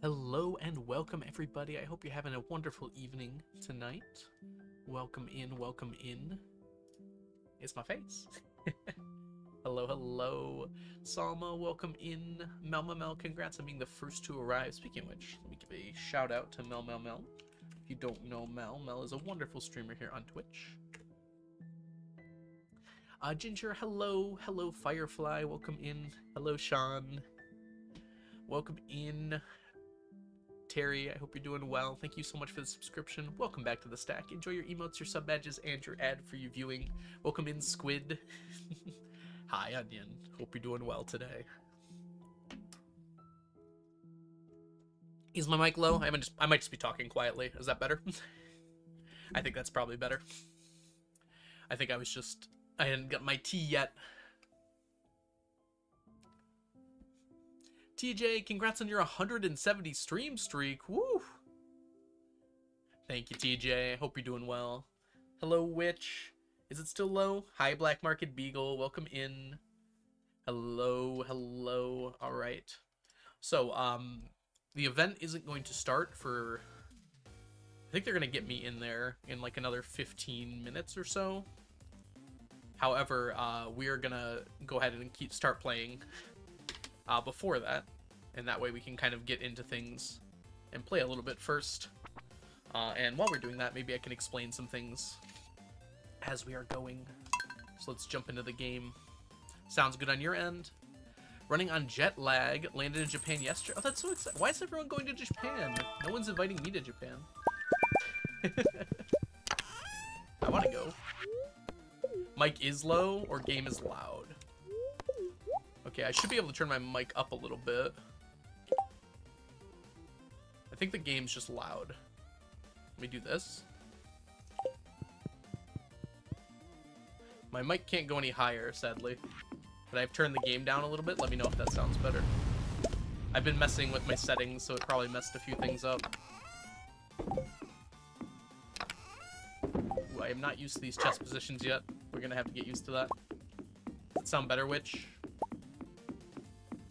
Hello and welcome everybody. I hope you're having a wonderful evening tonight. Welcome in, welcome in. It's my face. Hello, hello. Salma, welcome in. Mel, congrats on being the first to arrive. Speaking of which, let me give a shout out to Mel. If you don't know Mel is a wonderful streamer here on Twitch. Ginger, hello. Hello, Firefly, welcome in. Hello, Sean. Welcome in. Terry, I hope you're doing well. Thank you so much for the subscription. Welcome back to the stack. Enjoy your emotes, your sub badges, and your ad for you viewing. Welcome in, Squid. Hi, Onion. Hope you're doing well today. Is my mic low? I might just be talking quietly. Is that better? I think that's probably better. I think I hadn't got my tea yet. TJ, congrats on your 170 stream streak. Woo! Thank you, TJ. Hope you're doing well. Hello, Witch. Is it still low? Hi, Black Market Beagle. Welcome in. Hello, hello. All right. So, the event isn't going to start for... I think they're going to get me in there in like another 15 minutes or so. However, we are going to go ahead and start playing before that, and that way we can kind of get into things and play a little bit first. And while we're doing that, maybe I can explain some things as we are going. So let's jump into the game. Sounds good on your end? Running on jet lag. Landed in Japan yesterday. Oh, that's so exciting. Why is everyone going to Japan? No one's inviting me to Japan. I want to go. Mic is low or game is loud? Okay, I should be able to turn my mic up a little bit. I think the game's just loud. Let me do this. My mic can't go any higher, sadly. But I've turned the game down a little bit. Let me know if that sounds better. I've been messing with my settings, so it probably messed a few things up. Ooh, I am not used to these chest positions yet. We're gonna have to get used to that. Does it sound better, Witch?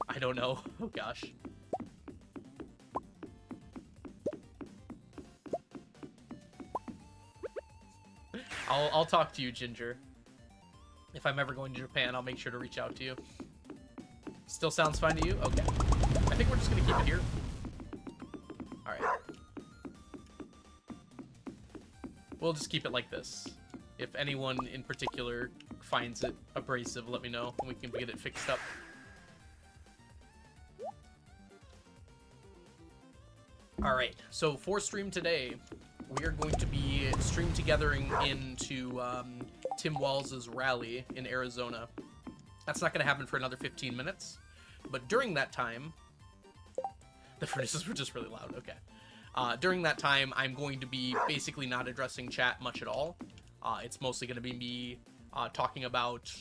I don't know. Oh gosh. I'll talk to you, Ginger. If I'm ever going to Japan, I'll make sure to reach out to you. Still sounds fine to you? Okay. I think we're just gonna keep it here. Alright. We'll just keep it like this. If anyone in particular finds it abrasive, let me know, and we can get it fixed up. Alright, so for stream today, we are going to be stream togethering into Tim Walls' rally in Arizona. That's not going to happen for another 15 minutes, but during that time... The furnaces were just really loud, okay. During that time, I'm going to be basically not addressing chat much at all. It's mostly going to be me talking about,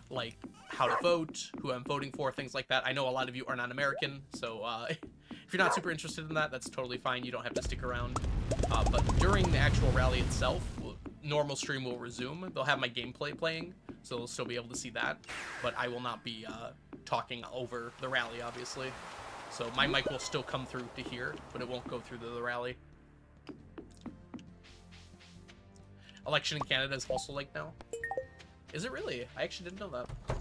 like, how to vote, who I'm voting for, things like that. I know a lot of you are not American, so if you're not super interested in that, that's totally fine. You don't have to stick around. But during the actual rally itself, normal stream will resume. They'll have my gameplay playing, so they'll still be able to see that. But I will not be talking over the rally, obviously. So my mic will still come through to here, but it won't go through to the rally. Election in Canada is also like now. Is it really? I actually didn't know that.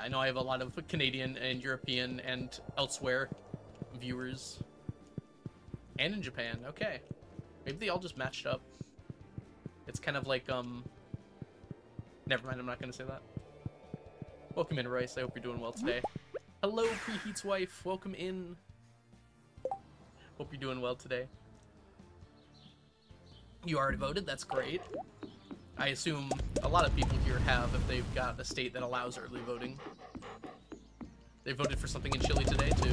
I know I have a lot of Canadian and European and elsewhere viewers. And in Japan, okay. Maybe they all just matched up. It's kind of like, never mind, I'm not gonna say that. Welcome in, Rice. I hope you're doing well today. Hello, Preheat's wife. Welcome in. Hope you're doing well today. You already voted? That's great. I assume a lot of people here have if they've got a state that allows early voting. They voted for something in Chile today, too.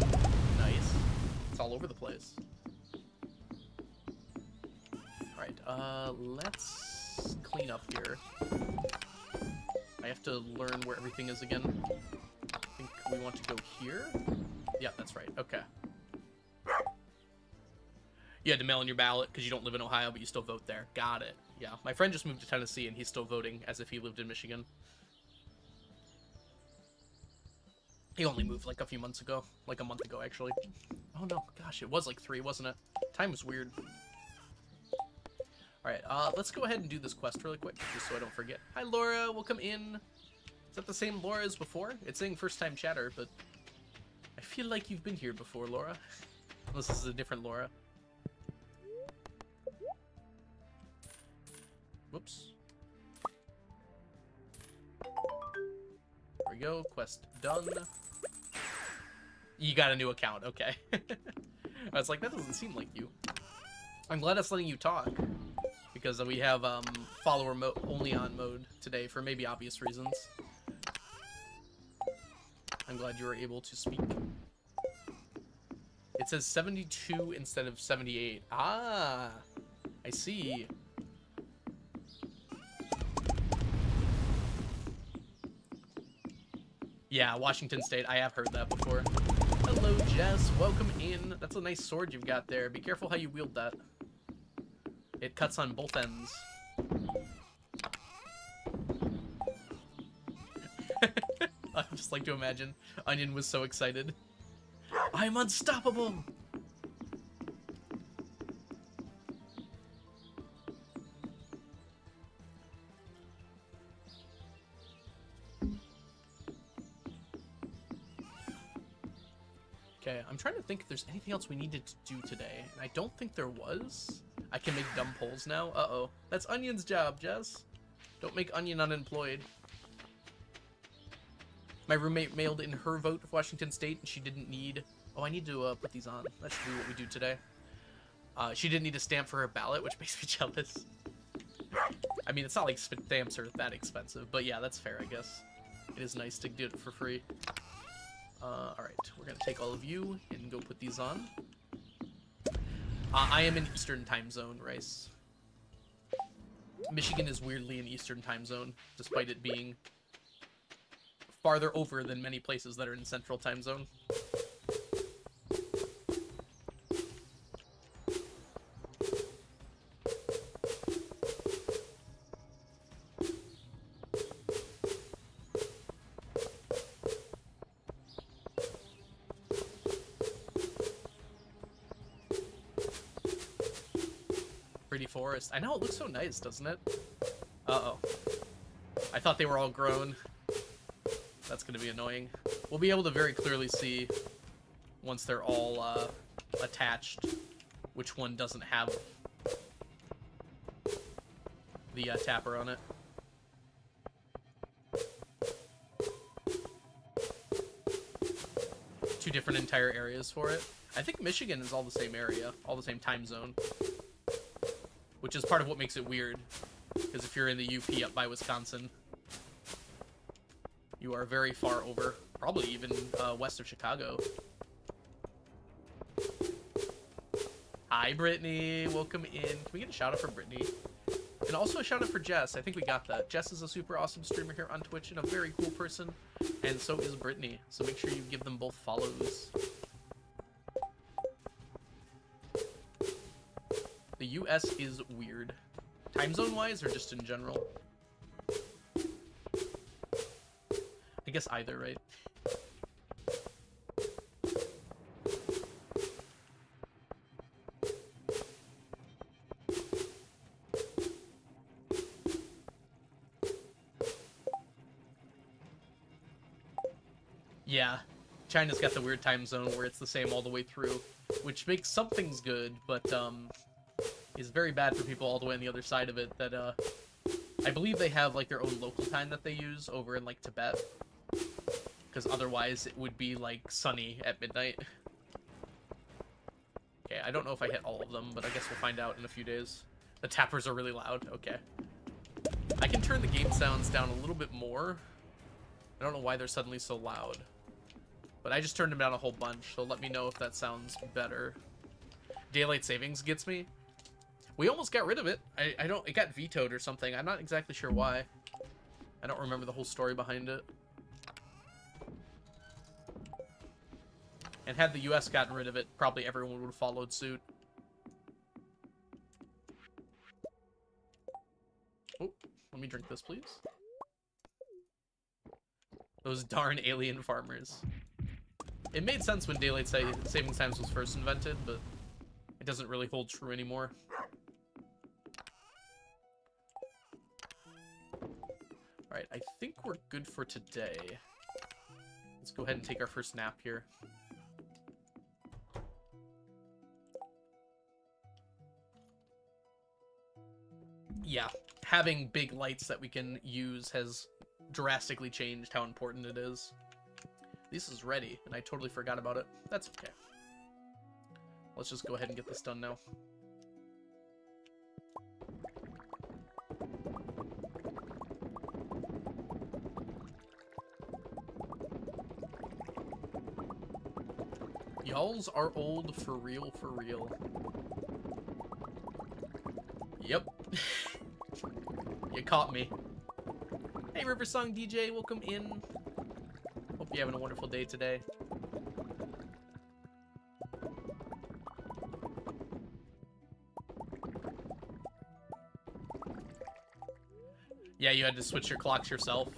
Nice. It's all over the place. Alright, let's clean up here. I have to learn where everything is again. I think we want to go here. Yeah, that's right. Okay. You had to mail in your ballot because you don't live in Ohio, but you still vote there. Got it. Yeah, my friend just moved to Tennessee, and he's still voting as if he lived in Michigan. He only moved like a few months ago. Like a month ago, actually. Oh, no. Gosh, it was like 3, wasn't it? Time was weird. Alright, let's go ahead and do this quest really quick, just so I don't forget. Hi, Laura. Welcome in. Is that the same Laura as before? It's saying first-time chatter, but I feel like you've been here before, Laura. Unless this is a different Laura. Whoops. There we go. Quest done. You got a new account. Okay. I was like, that doesn't seem like you. I'm glad it's letting you talk. Because we have follower mode only on mode today for maybe obvious reasons. I'm glad you were able to speak. It says 72 instead of 78. Ah, I see. Yeah, Washington State. I have heard that before. Hello, Jess. Welcome in. That's a nice sword you've got there. Be careful how you wield that. It cuts on both ends. I just like to imagine Onion was so excited. I'm unstoppable! Okay, I'm trying to think if there's anything else we needed to do today, and I don't think there was. I can make dumb polls now. Uh-oh. That's Onion's job, Jess. Don't make Onion unemployed. My roommate mailed in her vote for Washington State, and she didn't need... Oh, I need to put these on. That should be what we do today. She didn't need a stamp for her ballot, which makes me jealous. I mean, it's not like stamps are that expensive, but yeah, that's fair, I guess. It is nice to do it for free. Alright, we're gonna take all of you and go put these on. I am in Eastern time zone, Rice. Michigan is weirdly an Eastern time zone, despite it being farther over than many places that are in Central time zone. Forest. I know, it looks so nice, doesn't it? Uh-oh. I thought they were all grown. That's gonna be annoying. We'll be able to very clearly see, once they're all attached, which one doesn't have the tapper on it. Two different entire areas for it. I think Michigan is all the same area, all the same time zone. Which is part of what makes it weird. Because if you're in the UP up by Wisconsin, you are very far over. Probably even west of Chicago. Hi, Brittany. Welcome in. Can we get a shout out for Brittany? And also a shout out for Jess. I think we got that. Jess is a super awesome streamer here on Twitch and a very cool person. And so is Brittany. So make sure you give them both follows. The US is weird. Time zone wise or just in general? I guess either, right? Yeah, China's got the weird time zone where it's the same all the way through, which makes some things good, but is very bad for people all the way on the other side of it. That I believe they have like their own local time that they use over in like Tibet, because otherwise it would be like sunny at midnight. Okay, I don't know if I hit all of them, but I guess we'll find out in a few days. The tappers are really loud. Okay. I can turn the game sounds down a little bit more. I don't know why they're suddenly so loud. But I just turned them down a whole bunch, so let me know if that sounds better. Daylight savings gets me. We almost got rid of it. I don't... It got vetoed or something. I'm not exactly sure why. I don't remember the whole story behind it. And had the US gotten rid of it, probably everyone would have followed suit. Oh, let me drink this, please. Those darn alien farmers. It made sense when daylight savings times was first invented, but it doesn't really hold true anymore. Alright, I think we're good for today. Let's go ahead and take our first nap here. Yeah, having big lights that we can use has drastically changed how important it is. This is ready, and I totally forgot about it. That's okay. Let's just go ahead and get this done now. Y'alls are old for real, for real. Yep. You caught me. Hey, Riversong DJ, welcome in. Hope you're having a wonderful day today. Yeah, you had to switch your clocks yourself.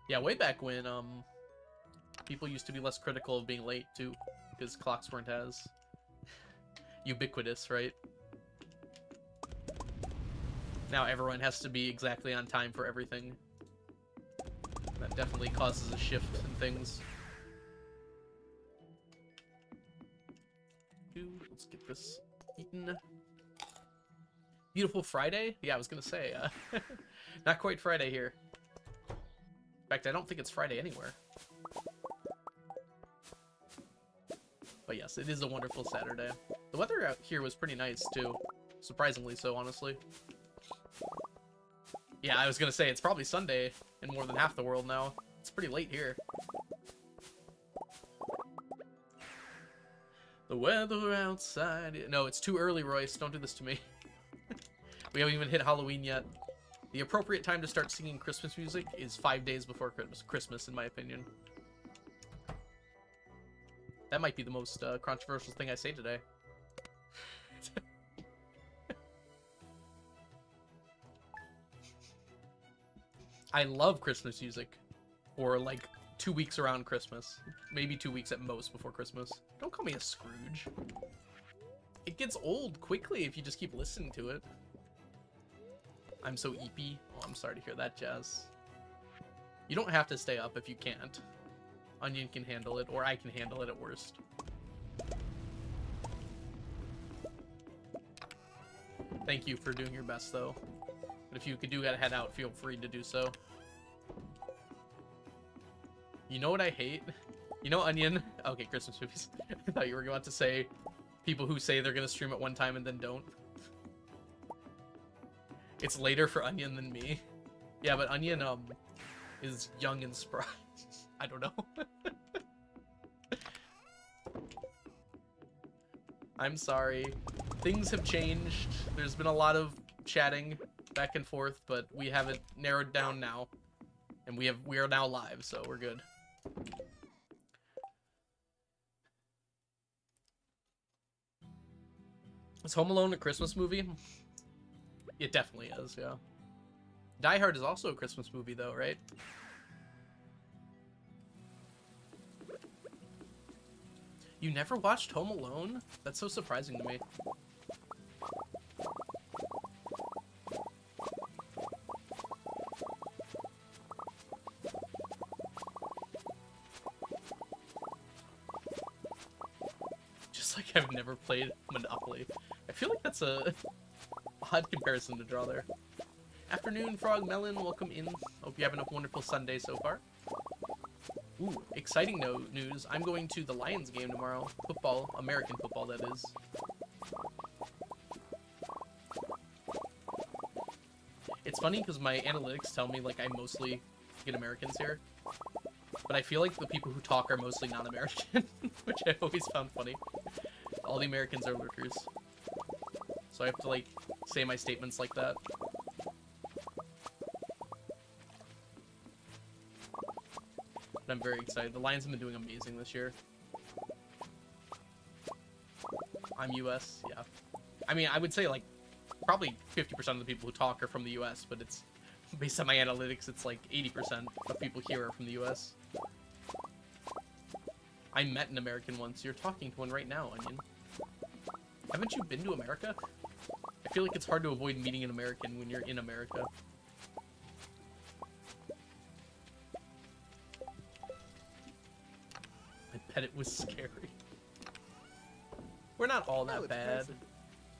Yeah, way back when, people used to be less critical of being late, too, because clocks weren't as ubiquitous, right? Now everyone has to be exactly on time for everything. That definitely causes a shift in things. Let's get this eaten. Beautiful Friday? Yeah, I was gonna say, not quite Friday here. In fact, I don't think it's Friday anywhere. But yes, it is a wonderful Saturday. The weather out here was pretty nice, too. Surprisingly so, honestly. Yeah, I was gonna say, it's probably Sunday in more than half the world now. It's pretty late here. The weather outside... No, it's too early, Royce. Don't do this to me. We haven't even hit Halloween yet. The appropriate time to start singing Christmas music is 5 days before Christmas, in my opinion. That might be the most controversial thing I say today. I love Christmas music for like 2 weeks around Christmas. Maybe 2 weeks at most before Christmas. Don't call me a Scrooge. It gets old quickly if you just keep listening to it. I'm so eepy. Oh, I'm sorry to hear that, Jazz. You don't have to stay up if you can't. Onion can handle it, or I can handle it at worst. Thank you for doing your best, though. But if you could head out, feel free to do so. You know what I hate? You know, Onion? Okay, Christmas movies. I thought you were about to say people who say they're gonna stream at one time and then don't. It's later for Onion than me. Yeah, but Onion, is young and spry. I don't know. I'm sorry. Things have changed. There's been a lot of chatting back and forth, but we have it narrowed down now. And we are now live, so we're good. Is Home Alone a Christmas movie? It definitely is, yeah. Die Hard is also a Christmas movie, though, right? You never watched Home Alone? That's so surprising to me. like I've never played Monopoly. I feel like that's a odd comparison to draw there. Afternoon, Frog Melon, welcome in. Hope you having a wonderful Sunday so far. Ooh, exciting news. I'm going to the Lions game tomorrow. Football, American football, that is. It's funny because my analytics tell me, like, I mostly get Americans here. But I feel like the people who talk are mostly non-American, which I always found funny. All the Americans are lurkers. So I have to, like, say my statements like that. But I'm very excited. The Lions have been doing amazing this year. I'm US, yeah. I mean, I would say, like, probably 50% of the people who talk are from the US, but it's, based on my analytics, it's like 80% of people here are from the US. I met an American once. You're talking to one right now, Onion. Haven't you been to America? I feel like it's hard to avoid meeting an American when you're in America. I bet it was scary. We're not all that bad.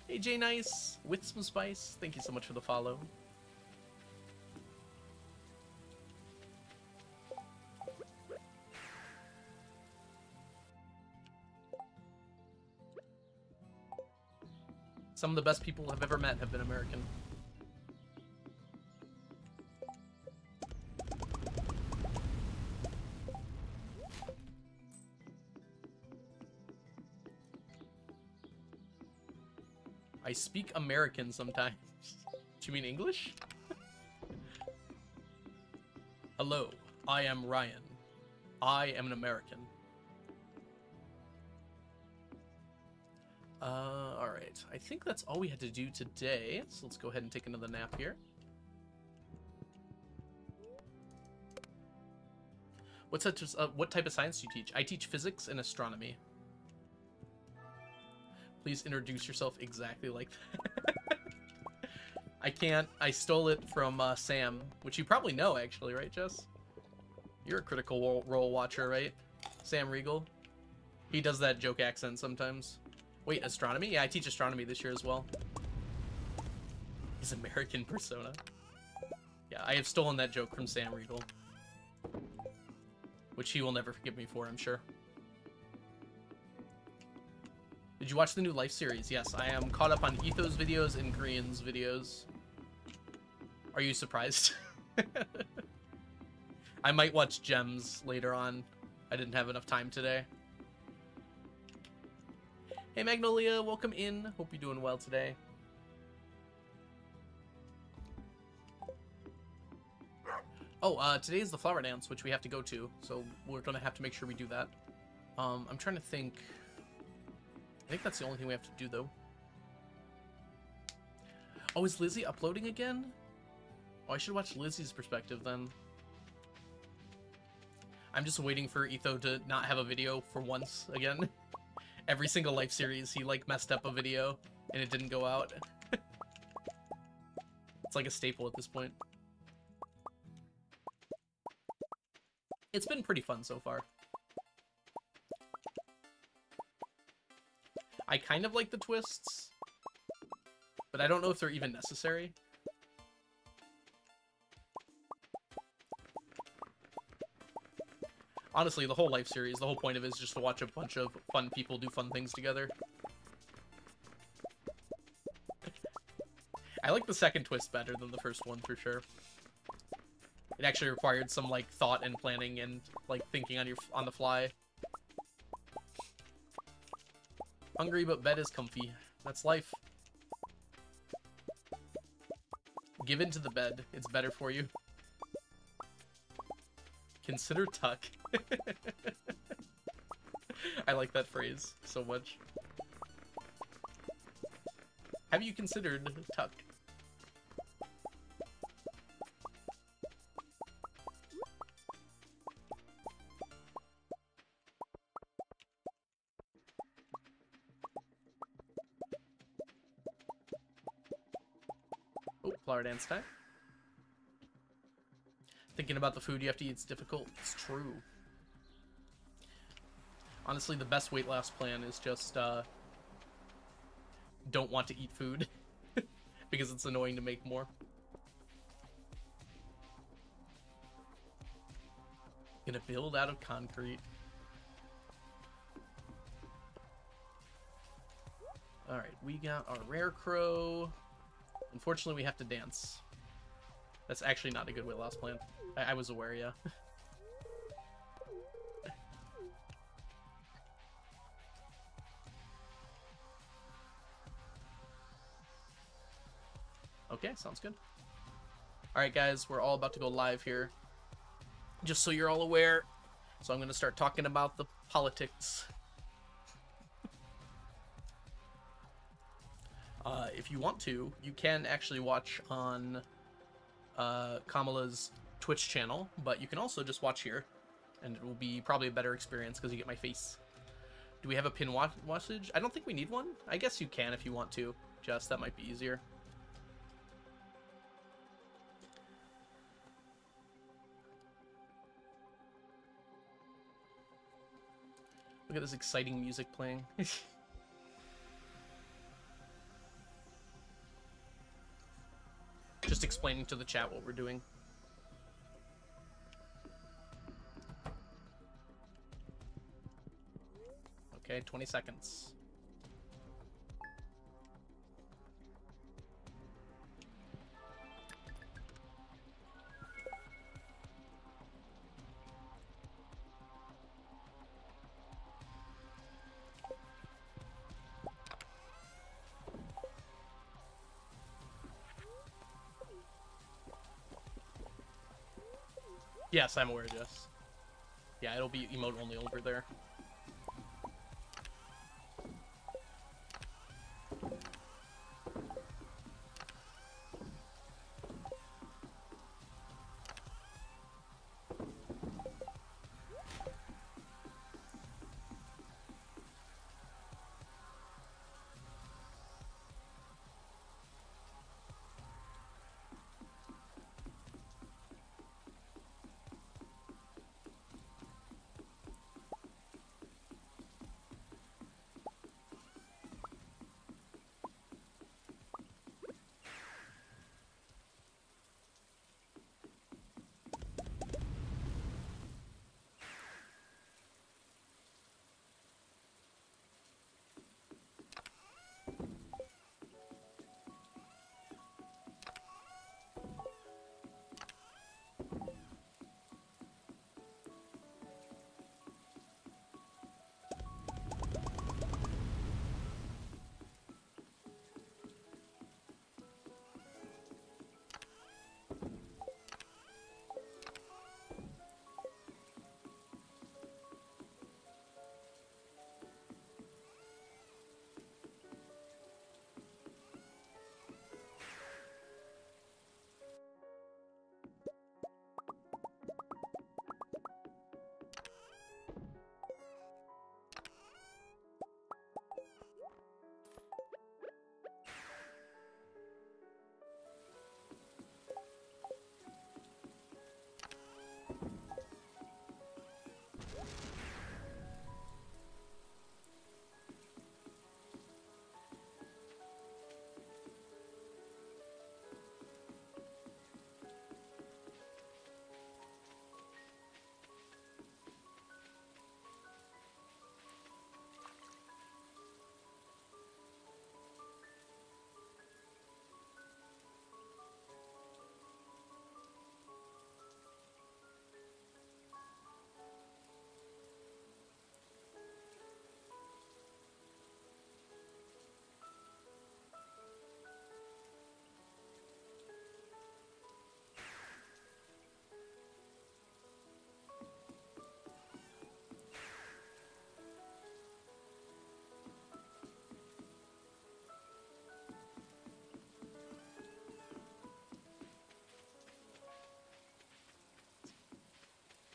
Hey, J Nice, with some spice. Thank you so much for the follow. Some of the best people I've ever met have been American. I speak American sometimes. Do you mean English? Hello, I am Ryan. I am an American. Alright. I think that's all we had to do today. So let's go ahead and take another nap here. What type of science do you teach? I teach physics and astronomy. Please introduce yourself exactly like that. I can't. I stole it from Sam, which you probably know, actually, right, Jess? You're a Critical Role watcher, right? Sam Riegel. He does that joke accent sometimes. Wait, astronomy? Yeah, I teach astronomy this year as well. His American persona. Yeah, I have stolen that joke from Sam Riegel. Which he will never forgive me for, I'm sure. Did you watch the new Life series? Yes, I am caught up on Etho's videos and Grian's videos. Are you surprised? I might watch Gems later on. I didn't have enough time today. Hey Magnolia, welcome in. Hope you're doing well today. Oh, today is the flower dance, which we have to go to, so we're gonna have to make sure we do that. I'm trying to think. I think that's the only thing we have to do, though. Oh, is Lizzie uploading again? Oh, I should watch Lizzie's perspective, then. I'm just waiting for Etho to not have a video for once again. Every single Life series, he, like, messed up a video, and it didn't go out. It's like a staple at this point. It's been pretty fun so far. I kind of like the twists, but I don't know if they're even necessary. Honestly, the whole Life series, the whole point of it is just to watch a bunch of fun people do fun things together. I like the second twist better than the first one, for sure. It actually required some, like, thought and planning and, like, thinking on the fly. Hungry, but bed is comfy. That's life. Give in to the bed. It's better for you. Consider tuck. I like that phrase so much. Have you considered tuck? Oh, flower dance time. Thinking about the food you have to eat, it's difficult. It's true. Honestly, the best weight loss plan is just don't want to eat food because it's annoying to make more. Gonna build out of concrete. Alright, we got our rare crow. Unfortunately, we have to dance. That's actually not a good weight loss plan. I was aware, yeah. Okay, sounds good. Alright, guys, we're all about to go live here. Just so you're all aware. So I'm going to start talking about the politics. If you want to, you can actually watch on Kamala's Twitch channel, but you can also just watch here, and it will be probably a better experience because you get my face. Do we have a pin wattage? I don't think we need one. I guess you can if you want to. Just that might be easier. Look at this exciting music playing. Just explaining to the chat what we're doing. Okay, 20 seconds. Yes, I'm aware, Jess. Yeah, it'll be emote only over there.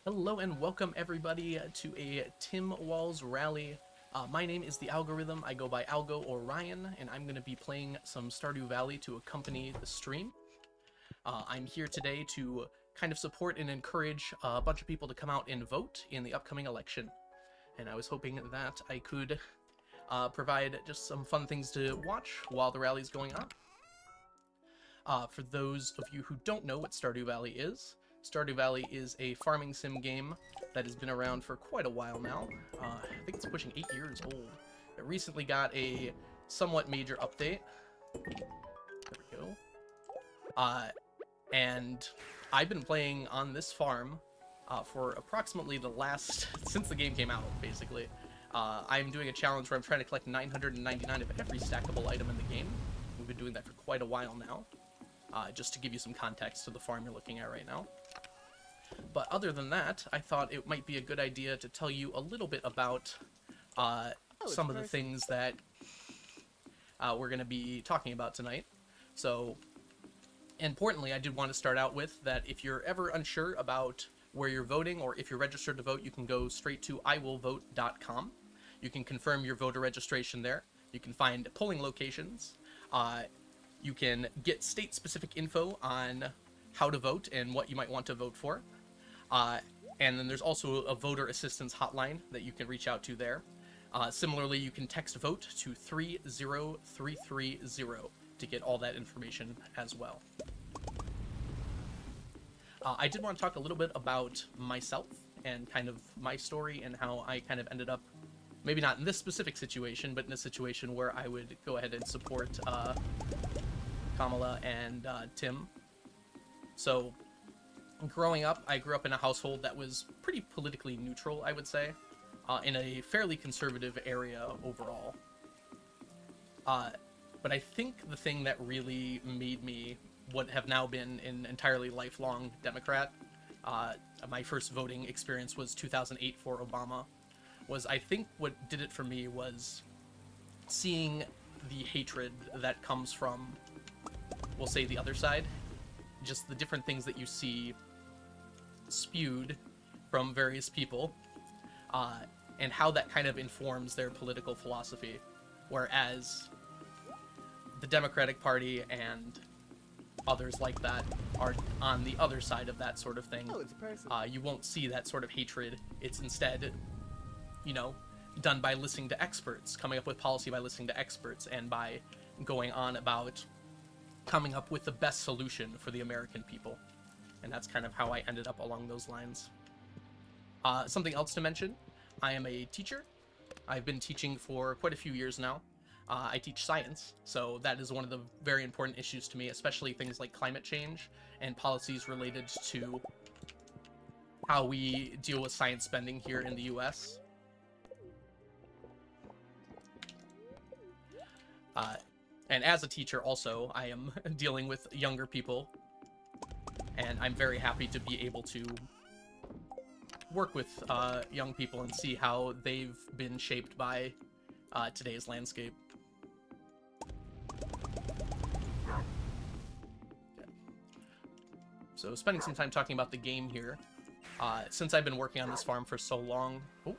Hello and welcome everybody to a Tim Walls rally. My name is The Algorithm. I go by Algo or Ryan, and I'm going to be playing some Stardew Valley to accompany the stream. I'm here today to kind of support and encourage a bunch of people to come out and vote in the upcoming election. and I was hoping that I could provide just some fun things to watch while the rally's going on. For those of you who don't know what Stardew Valley is a farming sim game that has been around for quite a while now. I think it's pushing 8 years old. It recently got a somewhat major update. There we go. And I've been playing on this farm for approximately since the game came out, basically. I'm doing a challenge where I'm trying to collect 999 of every stackable item in the game. We've been doing that for quite a while now, just to give you some context to the farm you're looking at right now. But other than that, I thought it might be a good idea to tell you a little bit about some of the things that we're going to be talking about tonight. So, importantly, I did want to start out with that if you're ever unsure about where you're voting or if you're registered to vote, you can go straight to iwillvote.com. You can confirm your voter registration there. You can find polling locations. You can get state-specific info on how to vote and what you might want to vote for. And then there's also a voter assistance hotline that you can reach out to there. Similarly, you can text VOTE to 30330 to get all that information as well. I did want to talk a little bit about myself and kind of my story and how I kind of ended up, maybe not in this specific situation, but in a situation where I would go ahead and support Kamala and Tim. So, growing up, I grew up in a household that was pretty politically neutral, I would say, in a fairly conservative area overall. But I think the thing that really made me what have now been an entirely lifelong Democrat, my first voting experience was 2008 for Obama, I think what did it for me was seeing the hatred that comes from, we'll say, the other side. Just the different things that you see spewed from various people, and how that kind of informs their political philosophy. Whereas the Democratic Party and others like that are on the other side of that sort of thing. Oh, it's a person. You won't see that sort of hatred. It's instead, you know, done by listening to experts, coming up with policy by listening to experts, and by going on about coming up with the best solution for the American people. And that's kind of how I ended up along those lines. Something else to mention, I am a teacher. I've been teaching for quite a few years now. I teach science, so that is one of the very important issues to me, especially things like climate change and policies related to how we deal with science spending here in the US. And as a teacher also, I am dealing with younger people, and I'm very happy to be able to work with young people and see how they've been shaped by today's landscape. Okay. So spending some time talking about the game here. Since I've been working on this farm for so long... Oh.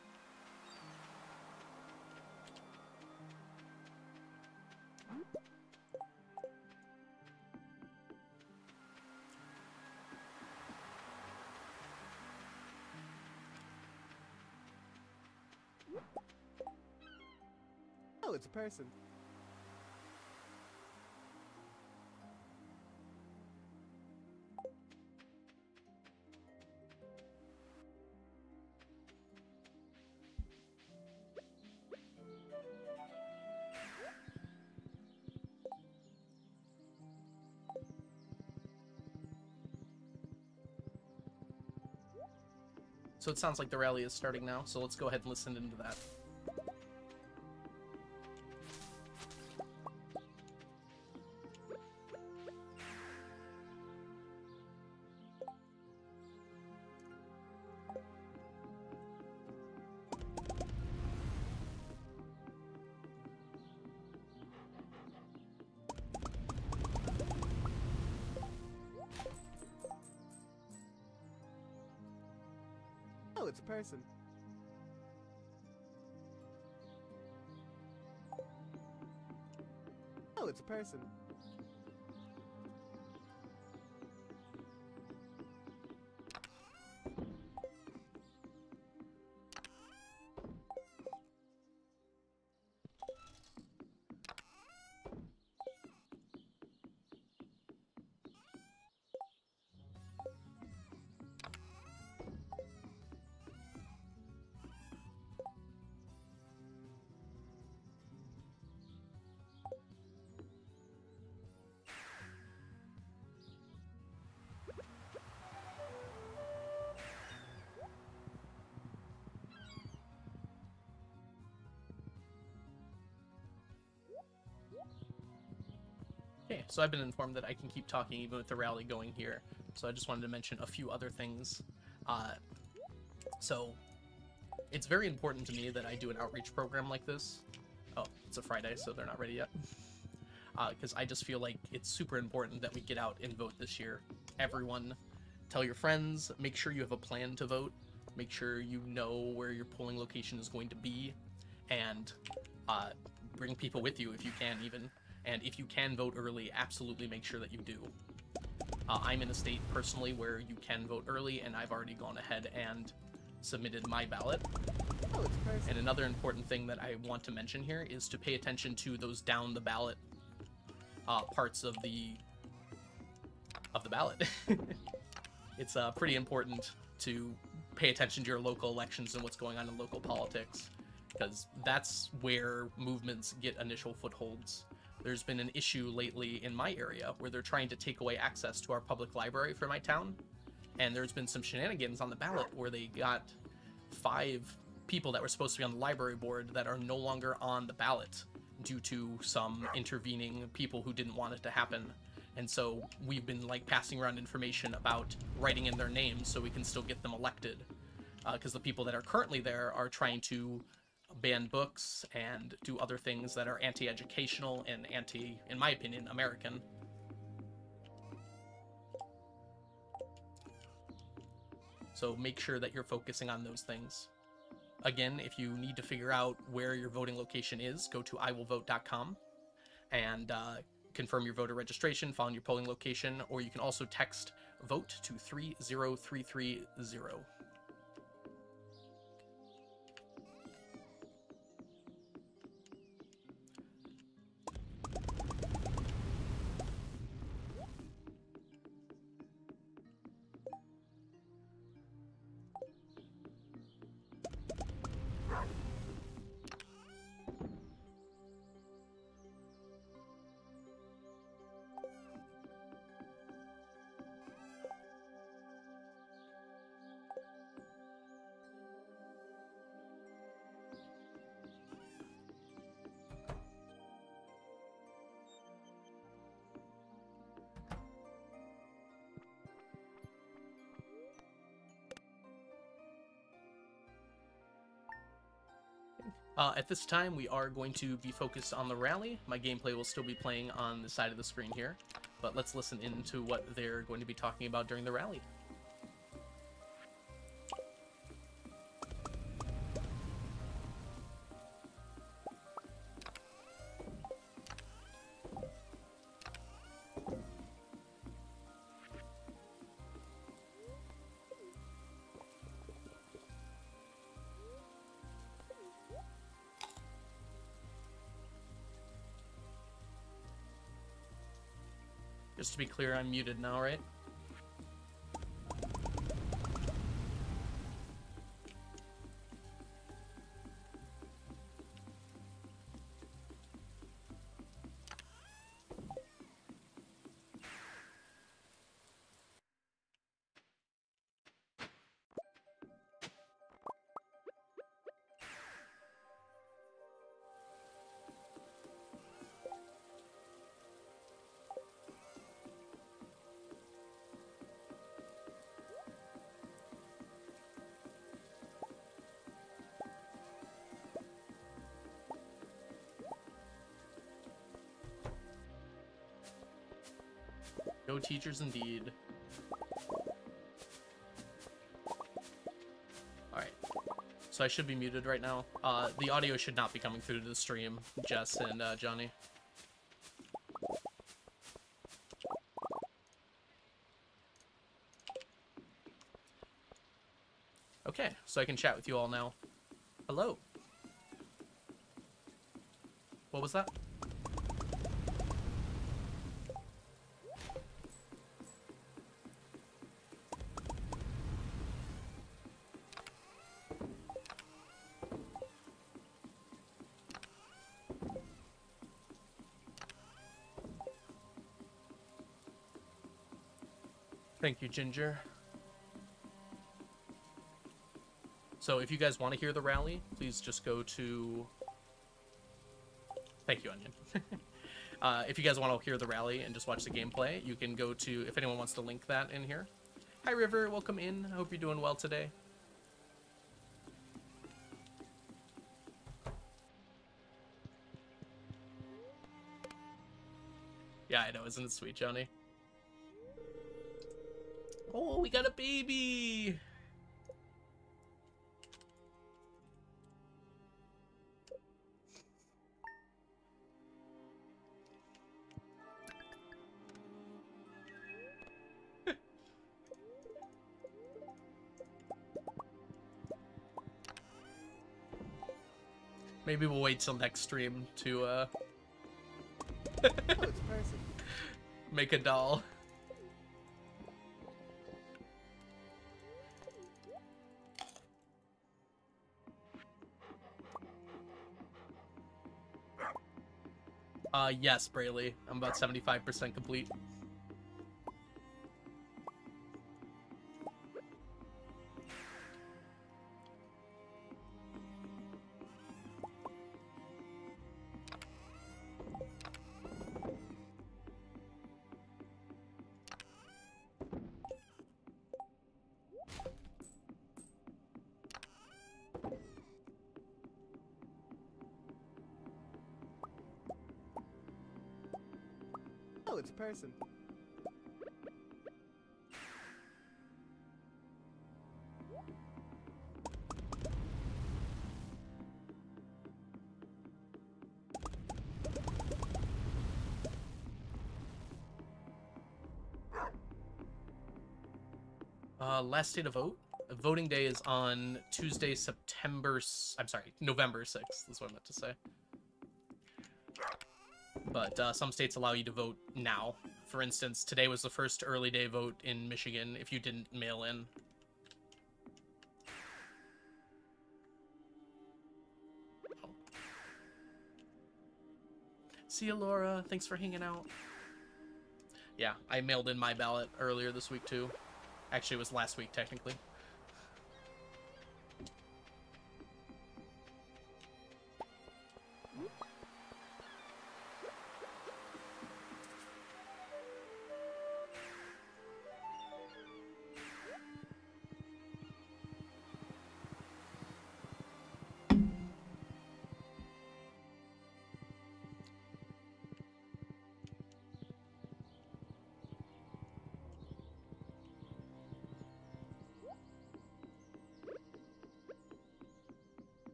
Oh, it's a person. So it sounds like the rally is starting now, so let's go ahead and listen into that. Oh, it's a person. Oh, it's a person. Okay, so I've been informed that I can keep talking even with the rally going here. So I just wanted to mention a few other things. So it's very important to me that I do an outreach program like this. Oh, it's a Friday, so they're not ready yet. Because I just feel like it's super important that we get out and vote this year. Everyone, tell your friends, make sure you have a plan to vote, make sure you know where your polling location is going to be, and bring people with you if you can even. And if you can vote early, absolutely make sure that you do. I'm in a state personally where you can vote early, and I've already gone ahead and submitted my ballot. Oh, it's a person. And another important thing that I want to mention here is to pay attention to those down the ballot parts of the ballot. It's pretty important to pay attention to your local elections and what's going on in local politics, because that's where movements get initial footholds. There's been an issue lately in my area where they're trying to take away access to our public library for my town, and there's been some shenanigans on the ballot where they got 5 people that were supposed to be on the library board that are no longer on the ballot due to some intervening people who didn't want it to happen. And so we've been like passing around information about writing in their names so we can still get them elected, because the people that are currently there are trying to ban books and do other things that are anti-educational and anti, in my opinion, American. So make sure that you're focusing on those things. Again, if you need to figure out where your voting location is, go to iwillvote.com and confirm your voter registration, find your polling location, or you can also text VOTE to 30330. At this time, we are going to be focused on the rally. My gameplay will still be playing on the side of the screen here, but let's listen into what they're going to be talking about during the rally. Just to be clear, I'm muted now, right? Go teachers indeed. Alright. So I should be muted right now. The audio should not be coming through to the stream, Jess and Johnny. Okay, so I can chat with you all now. Hello. What was that? Thank you, Ginger. So if you guys want to hear the rally, please just go to... Thank you, Onion. If you guys want to hear the rally and just watch the gameplay, you can go to, if anyone wants to link that in here. Hi, River. Welcome in. I hope you're doing well today. Yeah, I know. Isn't it sweet, Johnny? Oh, we got a baby! Maybe we'll wait till next stream to, Oh, it's a person. make a doll. Yes, Brayley. I'm about 75% complete. Oh, it's a person. Last day to vote? Voting day is on Tuesday, November 6th, is what I meant to say. But some states allow you to vote now. For instance, today was the first early day vote in Michigan if you didn't mail in. Oh. See you, Laura. Thanks for hanging out. Yeah, I mailed in my ballot earlier this week, too. Actually, it was last week, technically.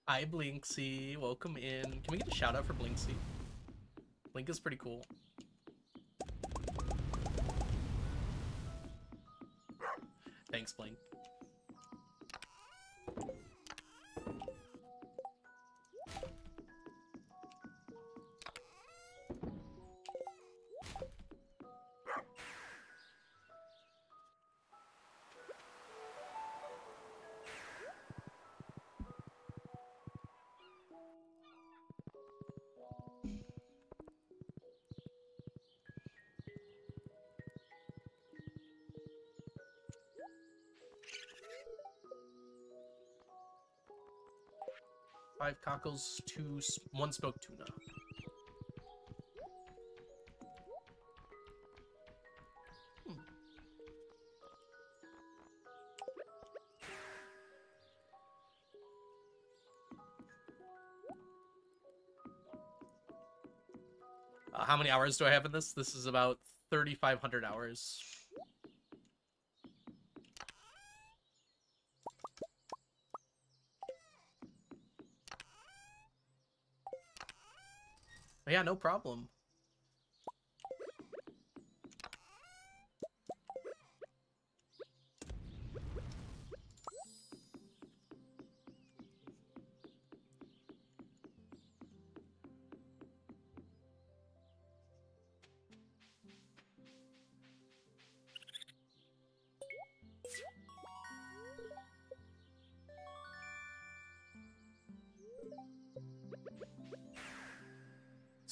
Hi, Blinksy. Welcome in. Can we get a shout out for Blinksy? Blink is pretty cool. Thanks, Blink. Five cockles, one smoked tuna. How many hours do I have in this? This is about 3,500 hours. Yeah, no problem.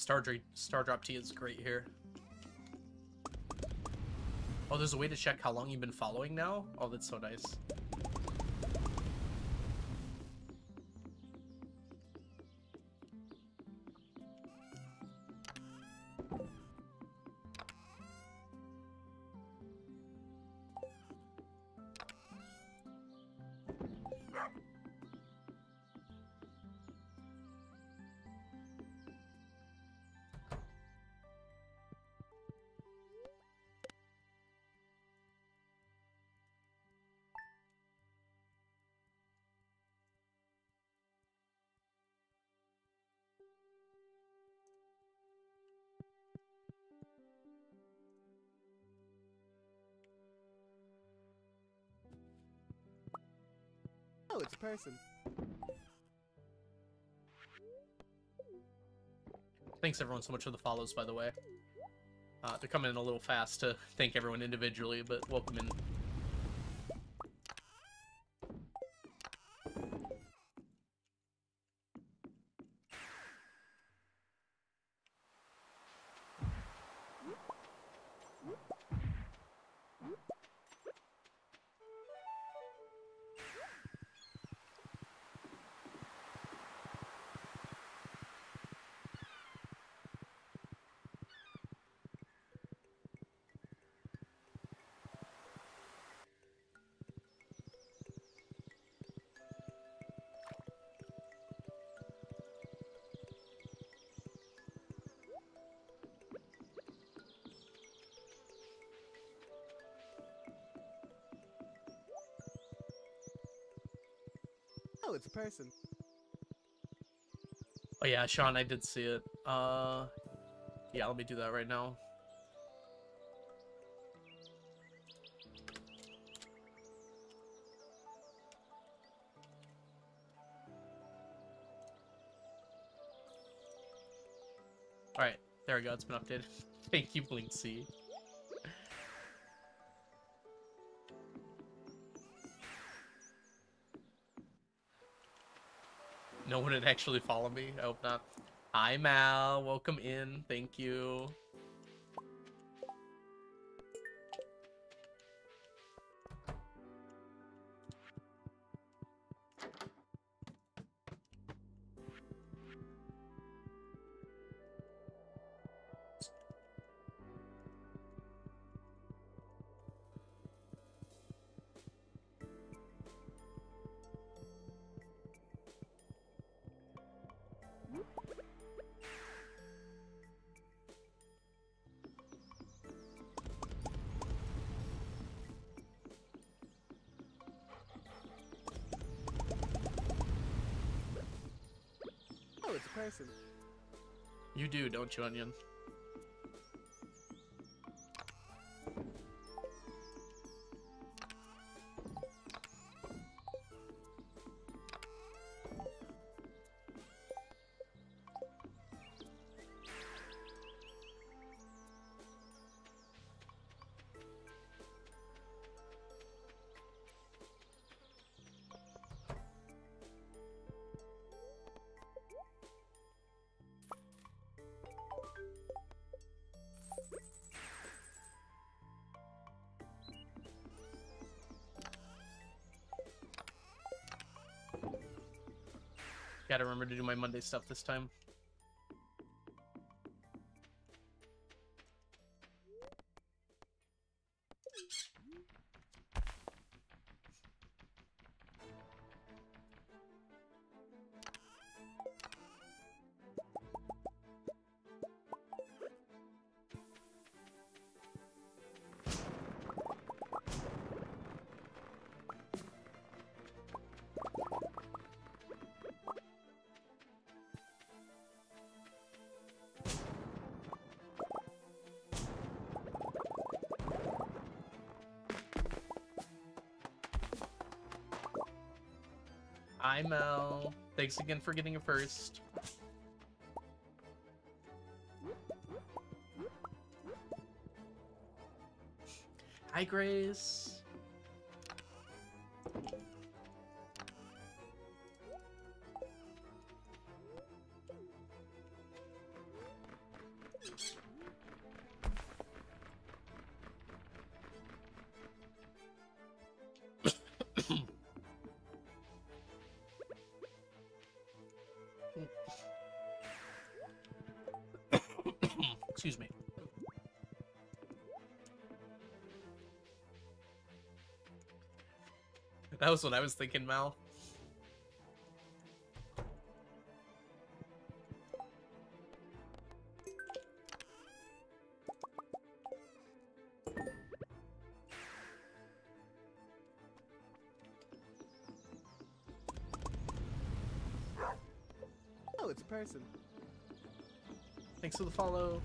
Stardrop Tea is great here. Oh, there's a way to check how long you've been following now? Oh, that's so nice. Oh, it's a person. Thanks everyone so much for the follows, by the way. They're coming in a little fast to thank everyone individually, but welcome in. Oh, it's a person. Oh yeah, Sean, I did see it. Yeah, let me do that right now. Alright, there we go, it's been updated. Thank you, Blink C. No one had actually followed me. I hope not. Hi, Mal. Welcome in. Thank you. Oh, it's a person. You do, don't you, Onion? Gotta remember to do my Monday stuff this time. Hi, Mel. Thanks again for getting a first. Hi, Grace. That was what I was thinking, Mal. Oh, it's a person. Thanks for the follow.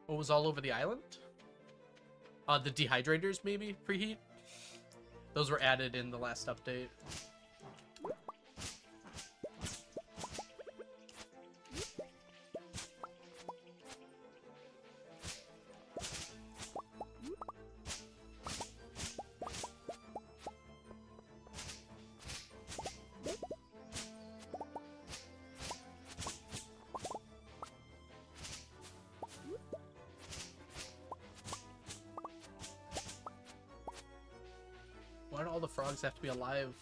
What was all over the island? The dehydrators, maybe, preheat? Those were added in the last update. Why do all the frogs have to be alive?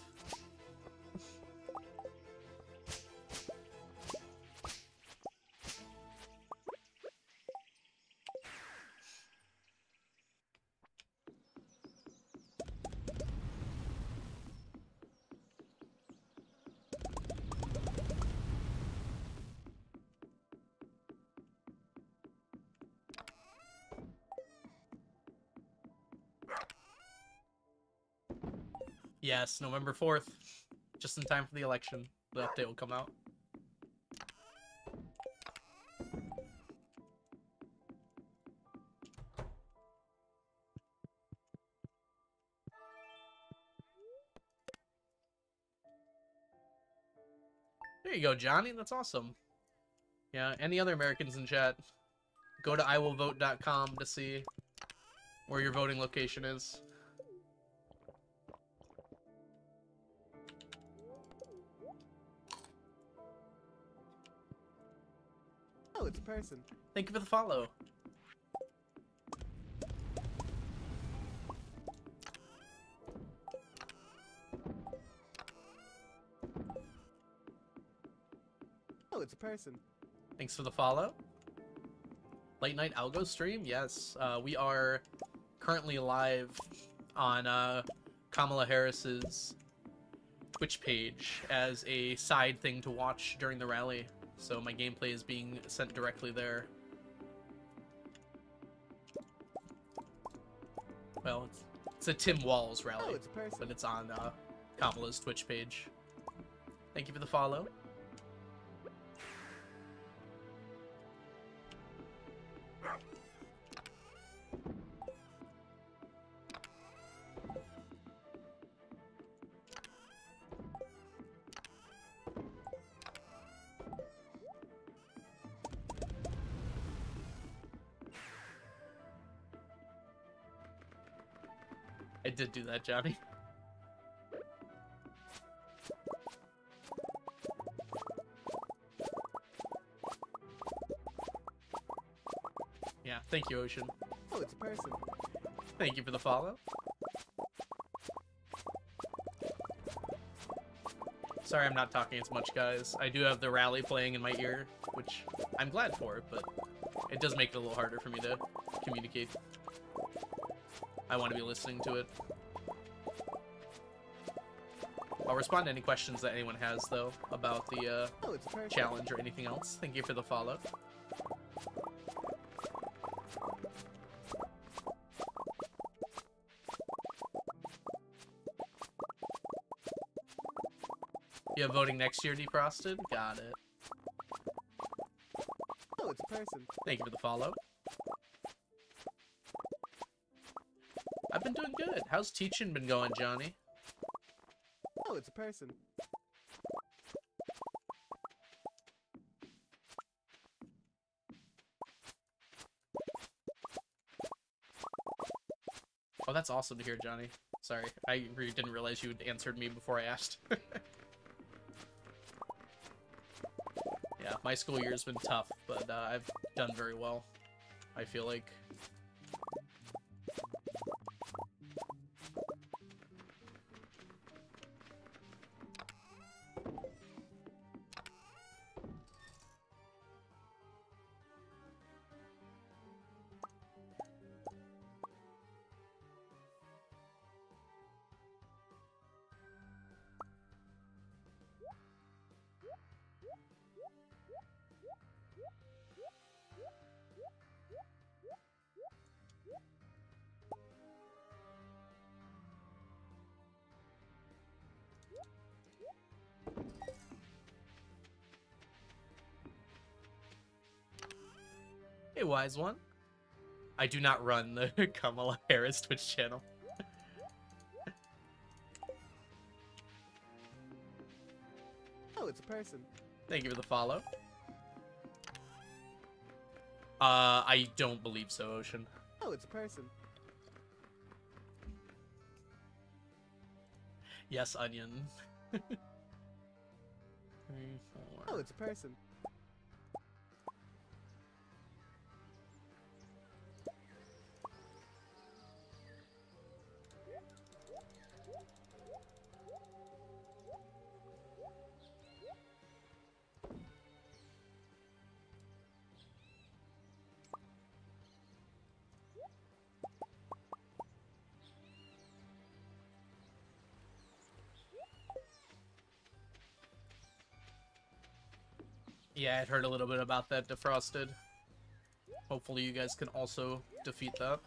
Yes, November 4th. Just in time for the election. The update will come out. There you go, Johnny. That's awesome. Yeah, any other Americans in chat, go to iwillvote.com to see where your voting location is. Oh, it's a person. Thank you for the follow. Oh, it's a person. Thanks for the follow. Late night algo stream? Yes. We are currently live on Kamala Harris's Twitch page as a side thing to watch during the rally. So my gameplay is being sent directly there. Well, it's a Tim Walls rally, Oh, it's a person. but it's on Kamala's Twitch page. Thank you for the follow. I did do that, Johnny. Yeah, thank you, Ocean. Oh, it's a person. Thank you for the follow. Sorry I'm not talking as much, guys. I do have the rally playing in my ear, which I'm glad for, but it does make it a little harder for me to communicate. I want to be listening to it. I'll respond to any questions that anyone has, though, about the Oh, it's a person. challenge or anything else. Thank you for the follow. You have voting next year, Defrosted? Got it. Oh, it's a person. Thank you for the follow. I've been doing good. How's teaching been going, Johnny? Oh, it's a person. Oh, that's awesome to hear, Johnny. Sorry, I really didn't realize you had answered me before I asked. Yeah. My school year's been tough, but I've done very well, I feel like. Hey, wise one. I do not run the Kamala Harris Twitch channel. Oh, it's a person. Thank you for the follow. I don't believe so, Ocean. Oh, it's a person. Yes, Onion. 3, 4. Oh, it's a person. Yeah, I'd heard a little bit about that defrosted. Hopefully you guys can also defeat that.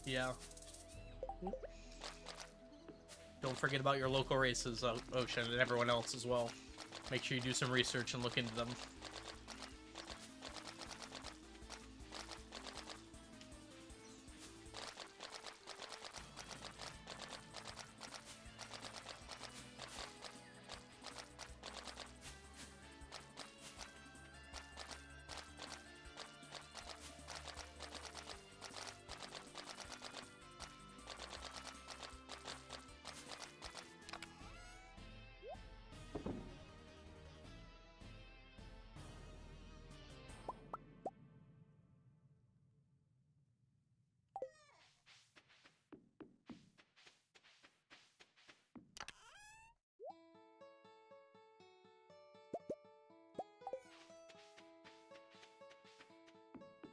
Yeah. Don't forget about your local races, Ocean, and everyone else as well. Make sure you do some research and look into them.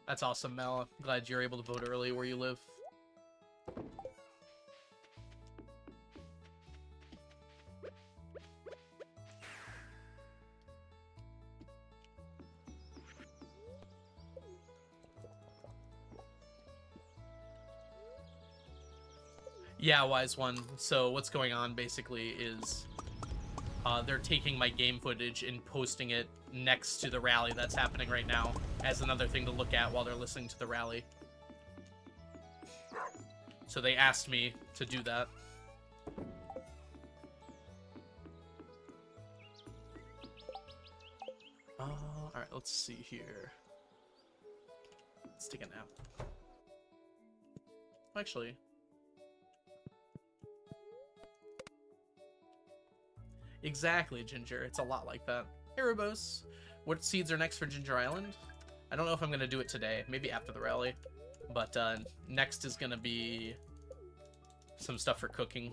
That's awesome, Mel. I'm glad you're able to vote early where you live. Yeah, wise one. So what's going on basically is they're taking my game footage and posting it next to the rally that's happening right now as another thing to look at while they're listening to the rally. So they asked me to do that. Alright, let's see here. Let's take a nap. Actually... Exactly, Ginger. It's a lot like that. Erebos, what seeds are next for Ginger Island? I don't know if I'm going to do it today. Maybe after the rally. But next is going to be some stuff for cooking.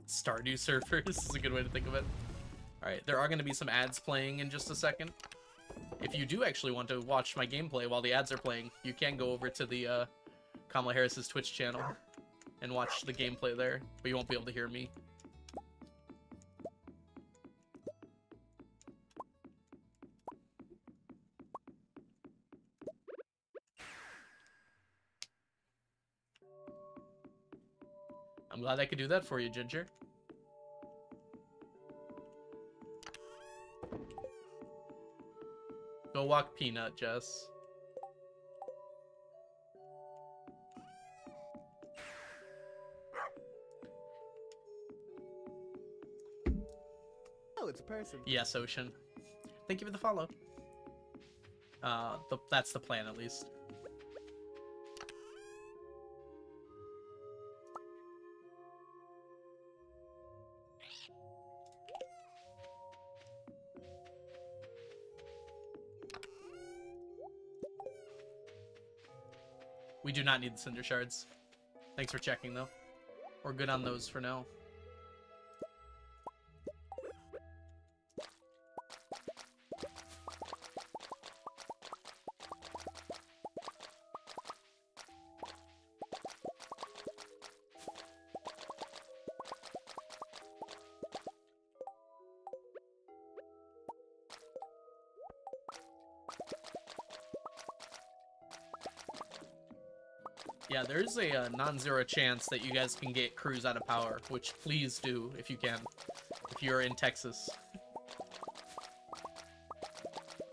Stardew servers is a good way to think of it. Alright, there are going to be some ads playing in just a second. If you do actually want to watch my gameplay while the ads are playing, you can go over to the Kamala Harris's Twitch channel and watch the gameplay there, but you won't be able to hear me. I'm glad I could do that for you, Ginger. Go walk Peanut, Jess. Oh, it's a person. Yes, Ocean. Thank you for the follow. That's the plan, at least. We do not need the Cinder Shards. Thanks for checking, though. We're good on those for now. Yeah, there's a non-zero chance that you guys can get Cruz out of power, which please do if you can, if you're in Texas.